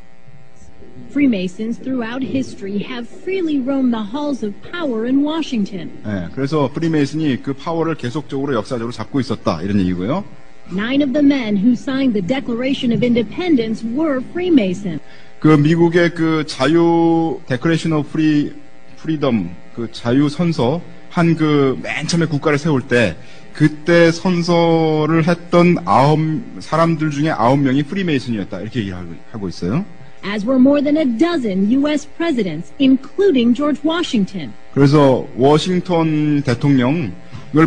Freemasons throughout history have freely roamed the halls of power in Washington. 네, 그래서 프리메이슨이 그 파워를 계속적으로 역사적으로 잡고 있었다 이런 얘기고요. 9 of the men who signed the Declaration of Independence were Freemasons. 그 미국의 그 자유 데클레이션 오브 프리덤 그 자유 선서 한 그 맨 처음에 국가를 세울 때 그때 선서를 했던 9사람들 중에 9명이 프리메이슨이었다 이렇게 얘기하고 있어요. As were more than a dozen U.S. presidents, including George Washington. 그래서 워싱턴 대통령을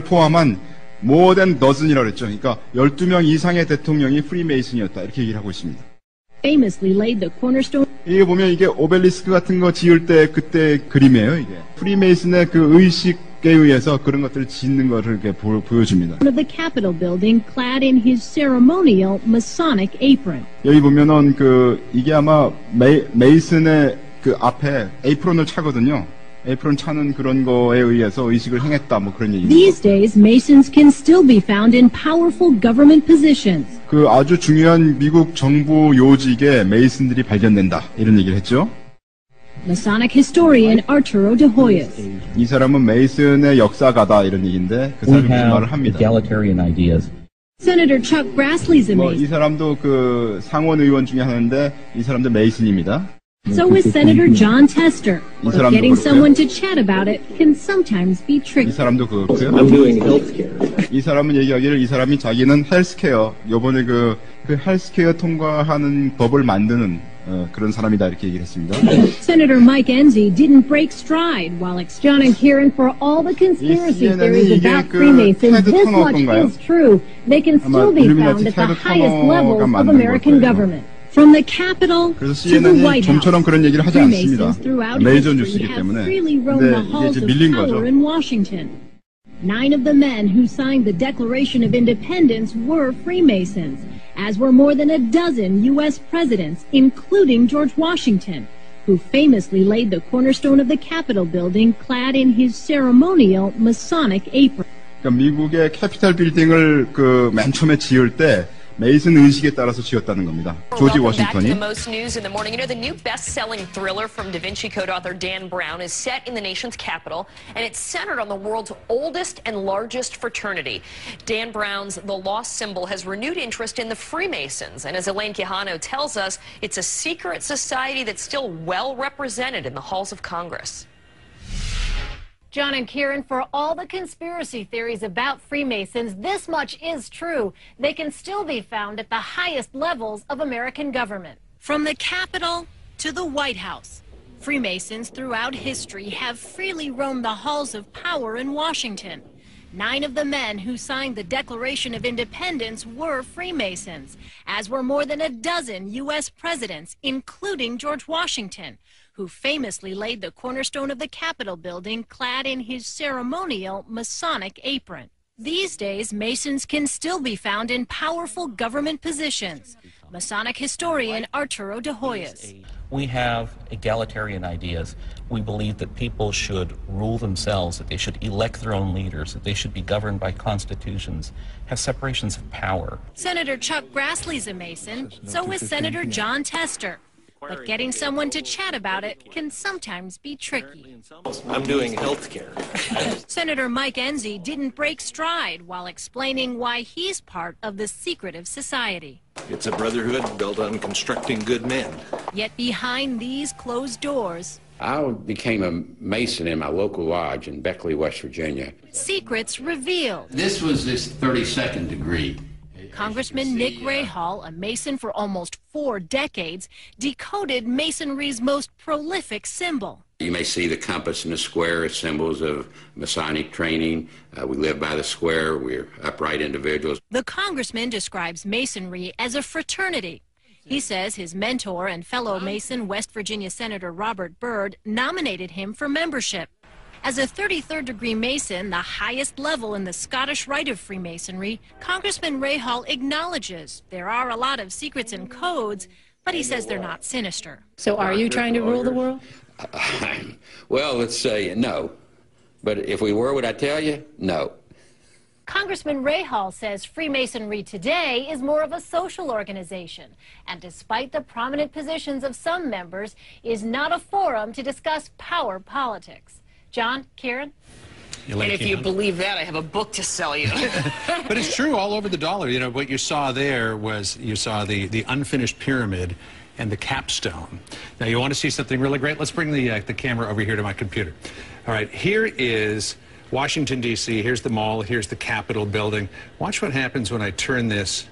포함한 more than dozen이라고 그랬죠. 그러니까 12명 이상의 대통령이 프리메이슨이었다 이렇게 얘기를 하고 있습니다. Famously laid the cornerstone. 이게 보면 이게 오벨리스크 같은 거 지을 때 그때 그림이에요. 이게 프리메이슨의 그 의식에 의해서 그런 것들을 짓는 것을 이렇게 보여줍니다. Of the Capitol building, clad in his ceremonial Masonic apron. 여기 보면은 그 이게 아마 메이슨의 그 앞에 에이프론을 차거든요. 에프론 차는 그런 거에 의해서 의식을 행했다 뭐 그런 얘기입니다. These days, Masons can still be found in powerful government positions. 그 아주 중요한 미국 정부 요직에 메이슨들이 발견된다 이런 얘기를 했죠. Masonic historian Arturo de Hoyos. 이 사람은 메이슨의 역사가다 이런 얘기인데 그 사람이 무슨 말을 합니다. Egalitarian ideas. Senator Chuck Grassley's a 이 Mason. 사람도 그 상원 의원 중에 하나인데 이 사람도 메이슨입니다. So is Senator John Tester. 이 But 사람도 getting 그렇고요. someone to chat about it can sometimes be 이 tricky. 사람도 그렇고요. I'm doing healthcare. 이 사람은 얘기하기를 이 사람이 자기는 헬스케어 요번에 그 헬스케어 통과하는 법을 만드는 그런 사람이다 이렇게 얘기를 했습니다. Senator Mike Enzi didn't break stride while John and Kieran for all the conspiracy CNN이 theories 이게 about 그 Freemasons. 테드 This 터너 much 건가요? is true. They can still 아마 be 일루미나티 found at the 테드 highest 터너가 levels of 만든 American 걸 거예요. government. From the Capitol 그래서 to the CNN이 White House. 좀처럼 그런 얘기를 하지 않습니다. Freemasons throughout 메이저 history 뉴스이기 have 때문에. freely roamed the 근데 이게 halls 이제 of 밀린 power 거죠. in Washington. 9 of the men who signed the Declaration of Independence were Freemasons, as were more than a dozen U.S. presidents, including George Washington, who famously laid the cornerstone of the Capitol building clad in his ceremonial Masonic apron. 그러니까 미국의 캐피탈 빌딩을 그 맨 처음에 지을 때 메이슨 의식에 따라서 지었다는 겁니다. 조지 Welcome back to 워싱턴이. the most news in the morning. You know, the new best-selling thriller from Da Vinci Code author Dan Brown is set in the nation's capital, and it's centered on the world's oldest and largest fraternity. Dan Brown's The Lost Symbol has renewed interest in the Freemasons, and as Elaine Quijano tells us, it's a secret society that's still well represented in the halls of Congress. John and Kieran, for all the conspiracy theories about Freemasons, this much is true. They can still be found at the highest levels of American government. From the Capitol to the White House, Freemasons throughout history have freely roamed the halls of power in Washington. 9 of the men who signed the Declaration of Independence were Freemasons, as were more than a dozen U.S. presidents, including George Washington, who famously laid the cornerstone of the Capitol building clad in his ceremonial Masonic apron. These days, Masons can still be found in powerful government positions. Masonic historian Arturo de Hoyos. We have egalitarian ideas. We believe that people should rule themselves, that they should elect their own leaders, that they should be governed by constitutions, have separations of power. Senator Chuck Grassley's a Mason, so is Senator John Tester. But getting someone to chat about it can sometimes be tricky. I'm doing healthcare. Senator Mike Enzi didn't break stride while explaining why he's part of the secretive society. It's a brotherhood built on constructing good men. Yet behind these closed doors, I became a Mason in my local lodge in Beckley, West Virginia. secrets revealed. This was this 32nd degree. Congressman Nick Rahal, a Mason for almost 4 decades, decoded Masonry's most prolific symbol. You may see the compass and the square as symbols of Masonic training. We live by the square. We're upright individuals. The congressman describes Masonry as a fraternity. He says his mentor and fellow Mason, West Virginia Senator Robert Byrd, nominated him for membership. As a 33rd degree Mason, the highest level in the Scottish Rite of Freemasonry, Congressman Rahal acknowledges there are a lot of secrets and codes, but he says they're not sinister. So are you trying to rule the world? Well, let's say no. But if we were, would I tell you? No. Congressman Rahal says Freemasonry today is more of a social organization, and despite the prominent positions of some members, is not a forum to discuss power politics. John, Kieran? And if you believe that, I have a book to sell you. But it's true all over the dollar. You know, what you saw there was you saw the unfinished pyramid and the capstone. Now, you want to see something really great? Let's bring the camera over here to my computer. All right, here is Washington, D.C. Here's the mall. Here's the Capitol building. Watch what happens when I turn this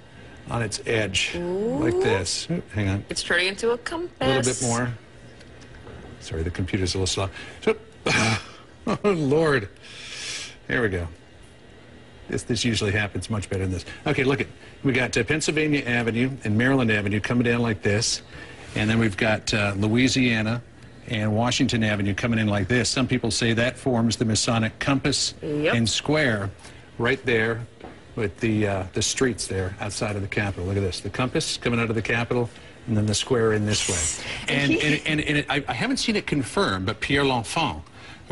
on its edge, like this. Ooh, hang on. It's turning into a compass. A little bit more. Sorry, the computer's a little slow. So, oh, Lord. There we go. This usually happens much better than this. Okay, look at, we got Pennsylvania Avenue and Maryland Avenue coming down like this, and then we've got Louisiana and Washington Avenue coming in like this. Some people say that forms the Masonic compass and square right there with the streets there outside of the Capitol. Look at this, the compass coming out of the Capitol, and then the square in this way. And I haven't seen it confirmed, but Pierre L'Enfant,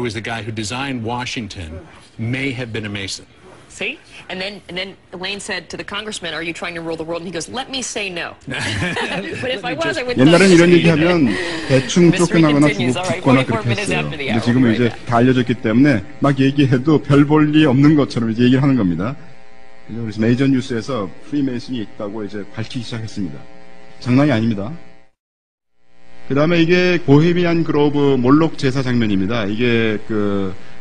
who was the guy who designed Washington, may have been a Mason. See? And then Elaine said to the congressman, "Are you trying to rule the world?" And he goes, "Let me say no." But if I was, I would. 옛날엔 이런 얘기하면 대충 쫓겨나거나 죽거나 그렇게 했어요. 근데 지금은 이제 다 알려졌기 때문에 막 얘기해도 별 볼 리 없는 것처럼 이제 얘기를 하는 겁니다. 그래서 메이저 뉴스에서 프리메이슨이 있다고 이제 밝히기 시작했습니다. 장난이 아닙니다. 그 다음에 이게 보헤미안 그로브 몰록 제사 장면입니다. 이게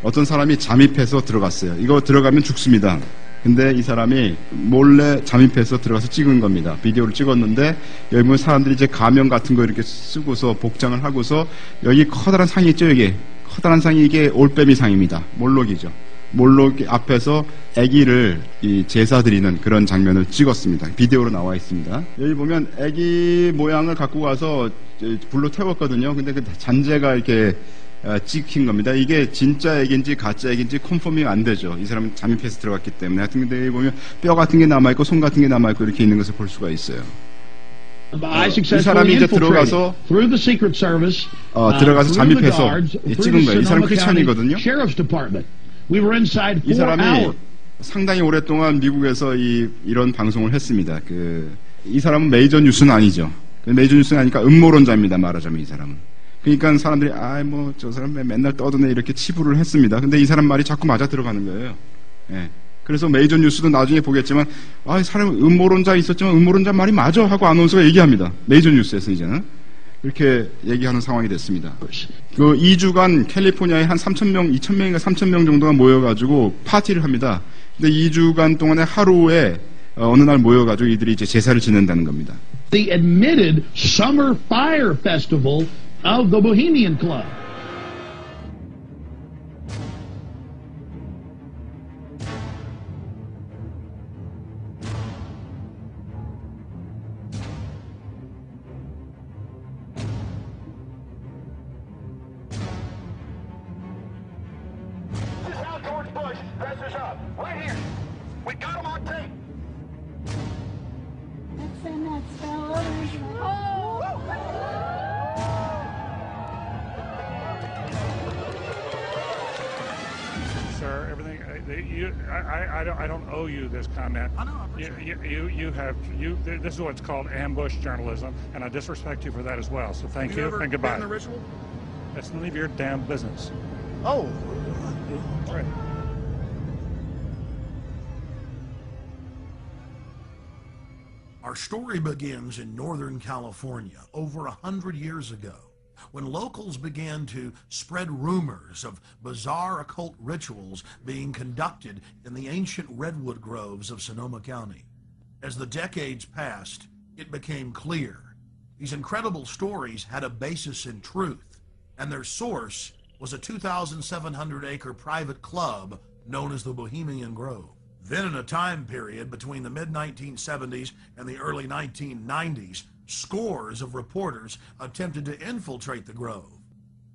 어떤 사람이 잠입해서 들어갔어요. 이거 들어가면 죽습니다. 근데 이 사람이 몰래 잠입해서 들어가서 찍은 겁니다. 비디오를 찍었는데 여기 보면 사람들이 이제 가면 같은 거 이렇게 쓰고서 복장을 하고서 여기 커다란 상이 있죠. 여기 커다란 상이 이게 올빼미 상입니다. 몰록이죠. 몰록 앞에서 아기를 제사 드리는 그런 장면을 찍었습니다. 비디오로 나와 있습니다. 여기 보면 아기 모양을 갖고 가서 불로 태웠거든요. 근데 그 잔재가 이렇게 찍힌 겁니다. 이게 진짜 아기인지 가짜 아기인지 컨펌이 안 되죠. 이 사람은 잠입해서 들어갔기 때문에. 하여튼 근데 여기 보면 뼈 같은 게 남아있고 손 같은 게 남아있고 이렇게 있는 것을 볼 수가 있어요. 이 사람이 이제 들어가서 잠입해서 찍은 거예요. 이 사람 크리스찬이거든요. 이 사람이 상당히 오랫동안 미국에서 이런 방송을 했습니다. 이 사람은 메이저 뉴스는 아니죠. 메이저 뉴스는 아니니까 음모론자입니다. 말하자면 이 사람은. 그러니까 사람들이 저 사람 맨날 떠드네 이렇게 치부를 했습니다. 근데 이 사람 말이 자꾸 맞아 들어가는 거예요. 예. 그래서 메이저 뉴스도 나중에 보겠지만 사람 음모론자 있었지만 음모론자 말이 맞아 하고 아나운서가 얘기합니다. 메이저 뉴스에서 이제는 이렇게 얘기하는 상황이 됐습니다. 2주간 캘리포니아에 한 3,000명, 2,000명인가 3,000명 정도가 모여가지고 파티를 합니다. 근데 2주간 동안에 하루에 어느 날 모여가지고 이들이 이제 제사를 지낸다는 겁니다. The admitted Summer Fire Festival of the Bohemian Club. Sir, everything. I don't owe you this comment. I know. This is what's called ambush journalism, and I disrespect you for that as well. So thank you and goodbye. Been the ritual? That's none of your damn business. Oh. Right. Our story begins in Northern California over 100 years ago, when locals began to spread rumors of bizarre occult rituals being conducted in the ancient redwood groves of Sonoma County. As the decades passed, it became clear these incredible stories had a basis in truth, and their source was a 2,700-acre private club known as the Bohemian Grove. Then in a time period between the mid-1970s and the early 1990s, scores of reporters attempted to infiltrate the Grove.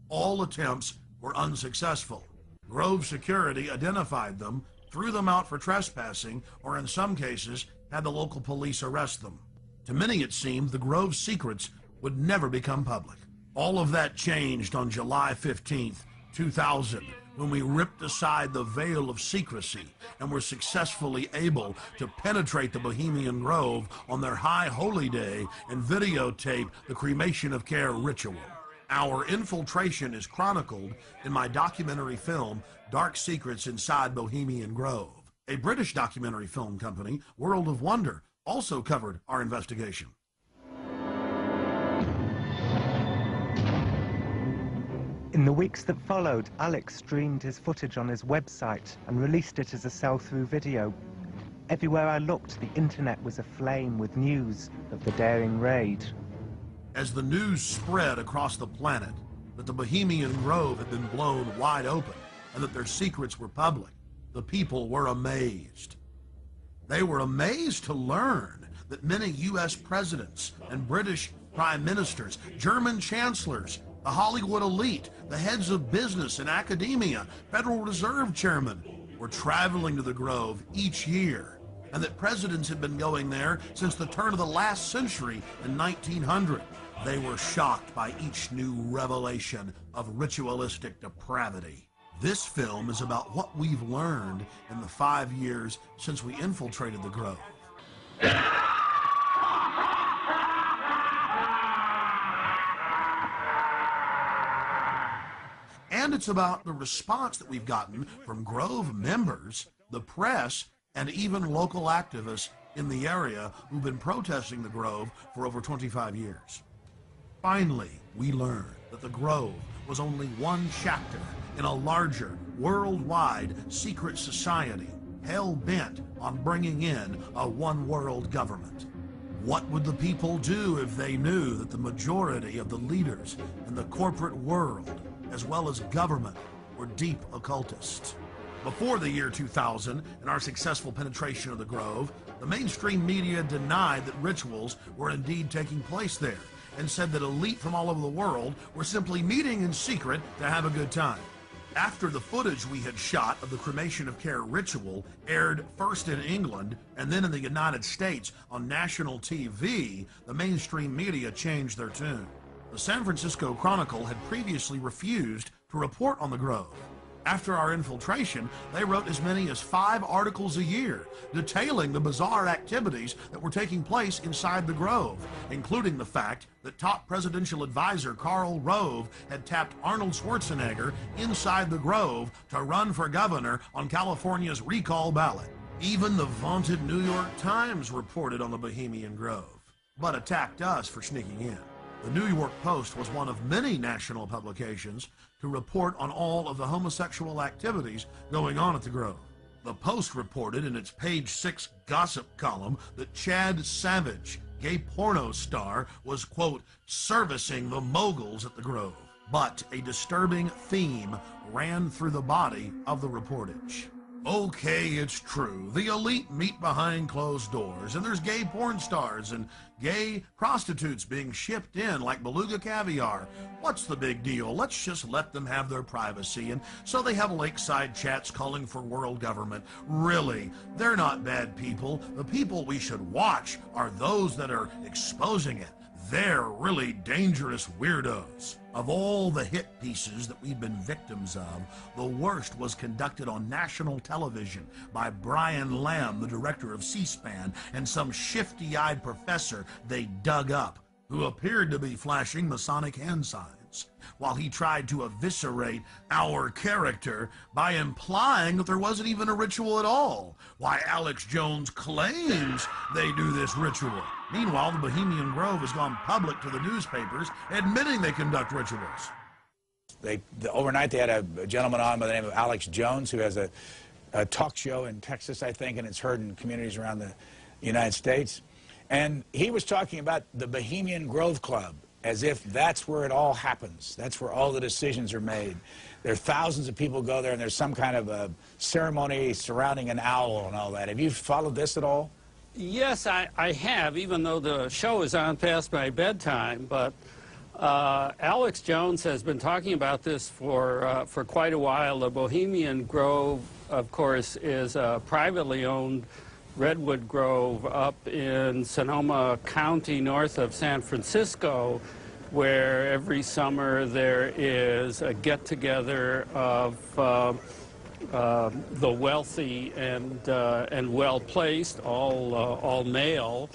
All attempts were unsuccessful. Grove security identified them, threw them out for trespassing, or in some cases, had the local police arrest them. To many it seemed the Grove's secrets would never become public. All of that changed on July 15th, 2000, when we ripped aside the veil of secrecy and were successfully able to penetrate the Bohemian Grove on their high holy day and videotape the cremation of care ritual. Our infiltration is chronicled in my documentary film, Dark Secrets Inside Bohemian Grove. A British documentary film company, World of Wonder, also covered our investigation. In the weeks that followed, Alex streamed his footage on his website and released it as a sell-through video. Everywhere I looked, the internet was aflame with news of the daring raid. As the news spread across the planet that the Bohemian Grove had been blown wide open and that their secrets were public, the people were amazed. They were amazed to learn that many U.S. presidents and British prime ministers, German chancellors, the Hollywood elite, the heads of business and academia, Federal Reserve chairmen were traveling to the Grove each year, and that presidents had been going there since the turn of the last century in 1900. They were shocked by each new revelation of ritualistic depravity. This film is about what we've learned in the 5 years since we infiltrated the Grove. And it's about the response that we've gotten from Grove members, the press, and even local activists in the area who've been protesting the Grove for over 25 years. Finally, we learned that the Grove was only one chapter in a larger, worldwide secret society hell-bent on bringing in a one-world government. What would the people do if they knew that the majority of the leaders in the corporate world, as well as government, were deep occultists? Before the year 2000 and our successful penetration of the Grove, the mainstream media denied that rituals were indeed taking place there and said that elite from all over the world were simply meeting in secret to have a good time. After the footage we had shot of the cremation of care ritual aired first in England and then in the United States on national TV, the mainstream media changed their tune. The San Francisco Chronicle had previously refused to report on the Grove. After our infiltration, they wrote as many as 5 articles a year detailing the bizarre activities that were taking place inside the Grove, including the fact that top presidential advisor Karl Rove had tapped Arnold Schwarzenegger inside the Grove to run for governor on California's recall ballot. Even the vaunted New York Times reported on the Bohemian Grove, but attacked us for sneaking in. The New York Post was one of many national publications to report on all of the homosexual activities going on at the Grove. The Post reported in its page 6 gossip column that Chad Savage, gay porno star, was, quote, servicing the moguls at the Grove. But a disturbing theme ran through the body of the reportage. Okay, it's true. The elite meet behind closed doors, and there's gay porn stars and gay prostitutes being shipped in like beluga caviar. What's the big deal? Let's just let them have their privacy. And so they have lakeside chats calling for world government. Really, they're not bad people. The people we should watch are those that are exposing it. They're really dangerous weirdos. Of all the hit pieces that we've been victims of, the worst was conducted on national television by Brian Lamb, the director of C-SPAN, and some shifty-eyed professor they dug up, who appeared to be flashing Masonic hand signs, while he tried to eviscerate our character by implying that there wasn't even a ritual at all. Why, Alex Jones claims they do this ritual. Meanwhile, the Bohemian Grove has gone public to the newspapers, admitting they conduct rituals. Overnight, they had a gentleman on by the name of Alex Jones, who has a talk show in Texas, I think, and it's heard in communities around the United States. And he was talking about the Bohemian Grove Club, as if that's where it all happens. That's where all the decisions are made. There are thousands of people go there, and there's some kind of a ceremony surrounding an owl and all that. Have you followed this at all? Yes, I have, even though the show is on past my bedtime. But Alex Jones has been talking about this for quite a while. The Bohemian Grove, of course, is a privately owned redwood grove up in Sonoma County, north of San Francisco, where every summer there is a get-together of the wealthy and well-placed, all male,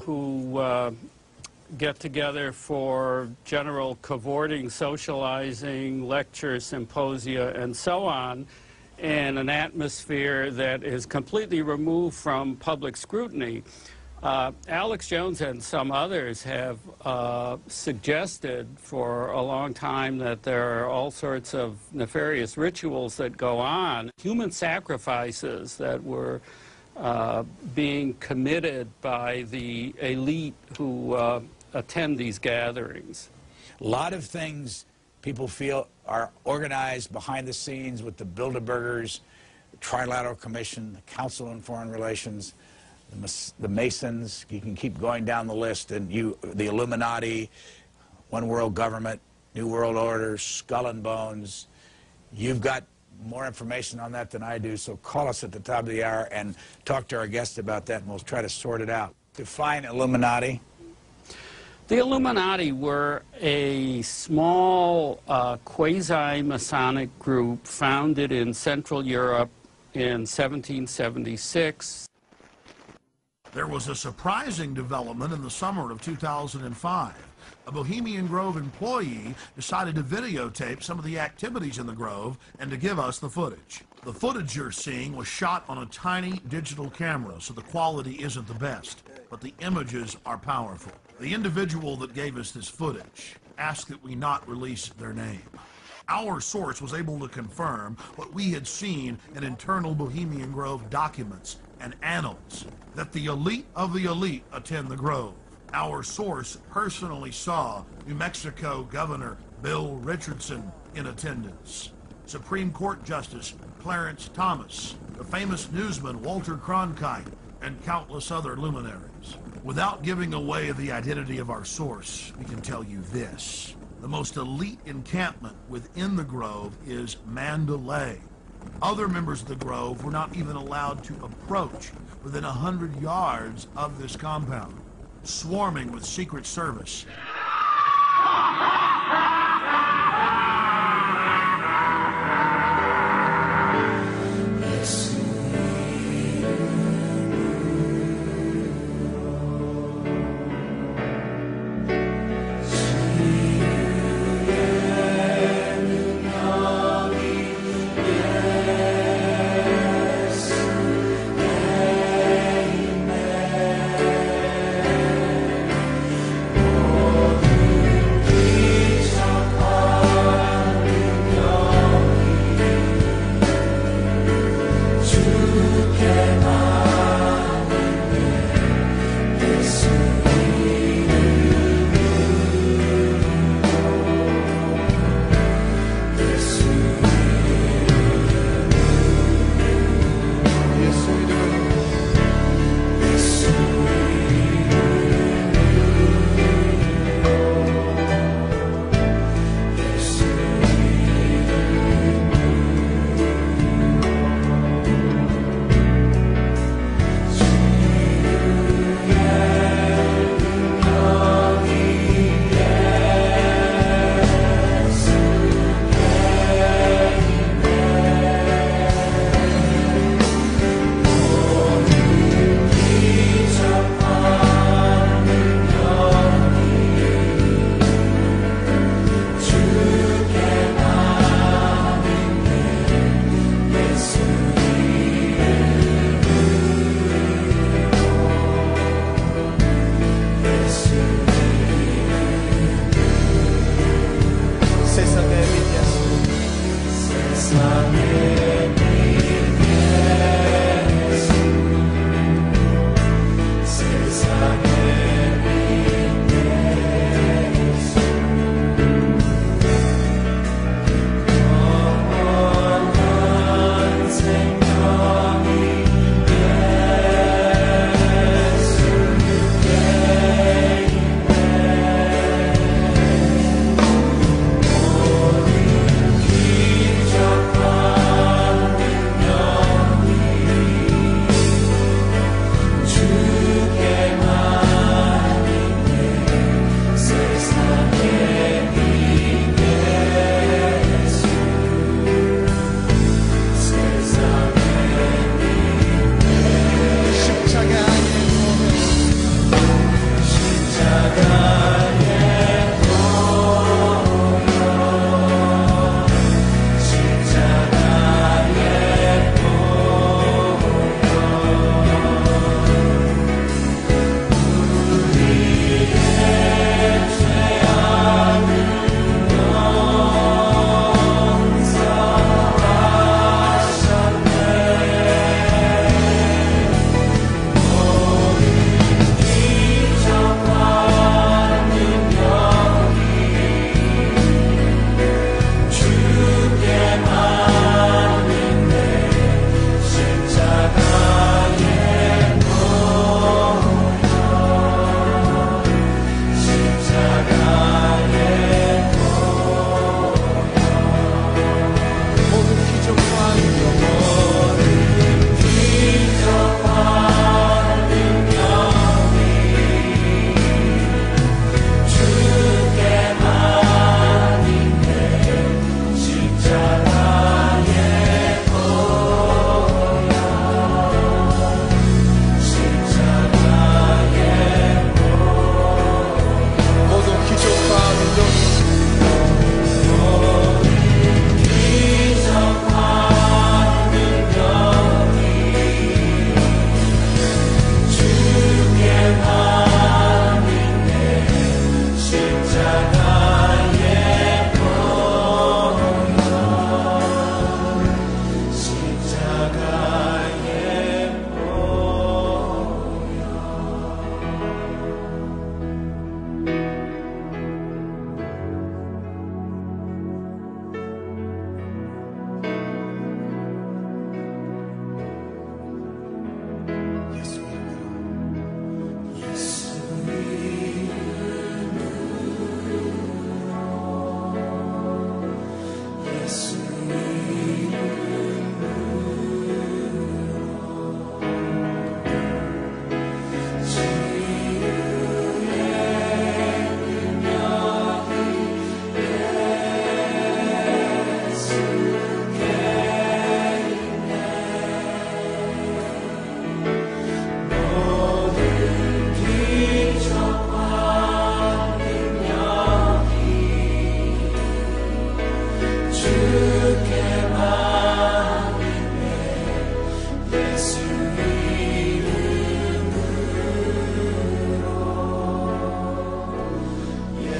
who get together for general cavorting, socializing, lectures, symposia, and so on, in an atmosphere that is completely removed from public scrutiny. Alex Jones and some others have suggested for a long time that there are all sorts of nefarious rituals that go on, human sacrifices that were being committed by the elite who attend these gatherings. A lot of things people feel are organized behind the scenes with the Bilderbergers, the Trilateral Commission, the Council on Foreign Relations, the Masons. You can keep going down the list, and the Illuminati, One World Government, New World Order, Skull and Bones. You've got more information on that than I do, so call us at the top of the hour and talk to our guest about that, and we'll try to sort it out. Define Illuminati. The Illuminati were a small quasi-Masonic group founded in Central Europe in 1776. There was a surprising development in the summer of 2005. A Bohemian Grove employee decided to videotape some of the activities in the Grove and to give us the footage. The footage you're seeing was shot on a tiny digital camera, so the quality isn't the best, but the images are powerful. The individual that gave us this footage asked that we not release their name. Our source was able to confirm what we had seen in internal Bohemian Grove documents and annals, that the elite of the elite attend the Grove. Our source personally saw New Mexico Governor Bill Richardson in attendance, Supreme Court Justice Clarence Thomas, the famous newsman Walter Cronkite, and countless other luminaries. Without giving away the identity of our source, we can tell you this. The most elite encampment within the Grove is Mandalay. Other members of the Grove were not even allowed to approach within 100 yards of this compound, swarming with Secret Service.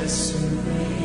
listen me.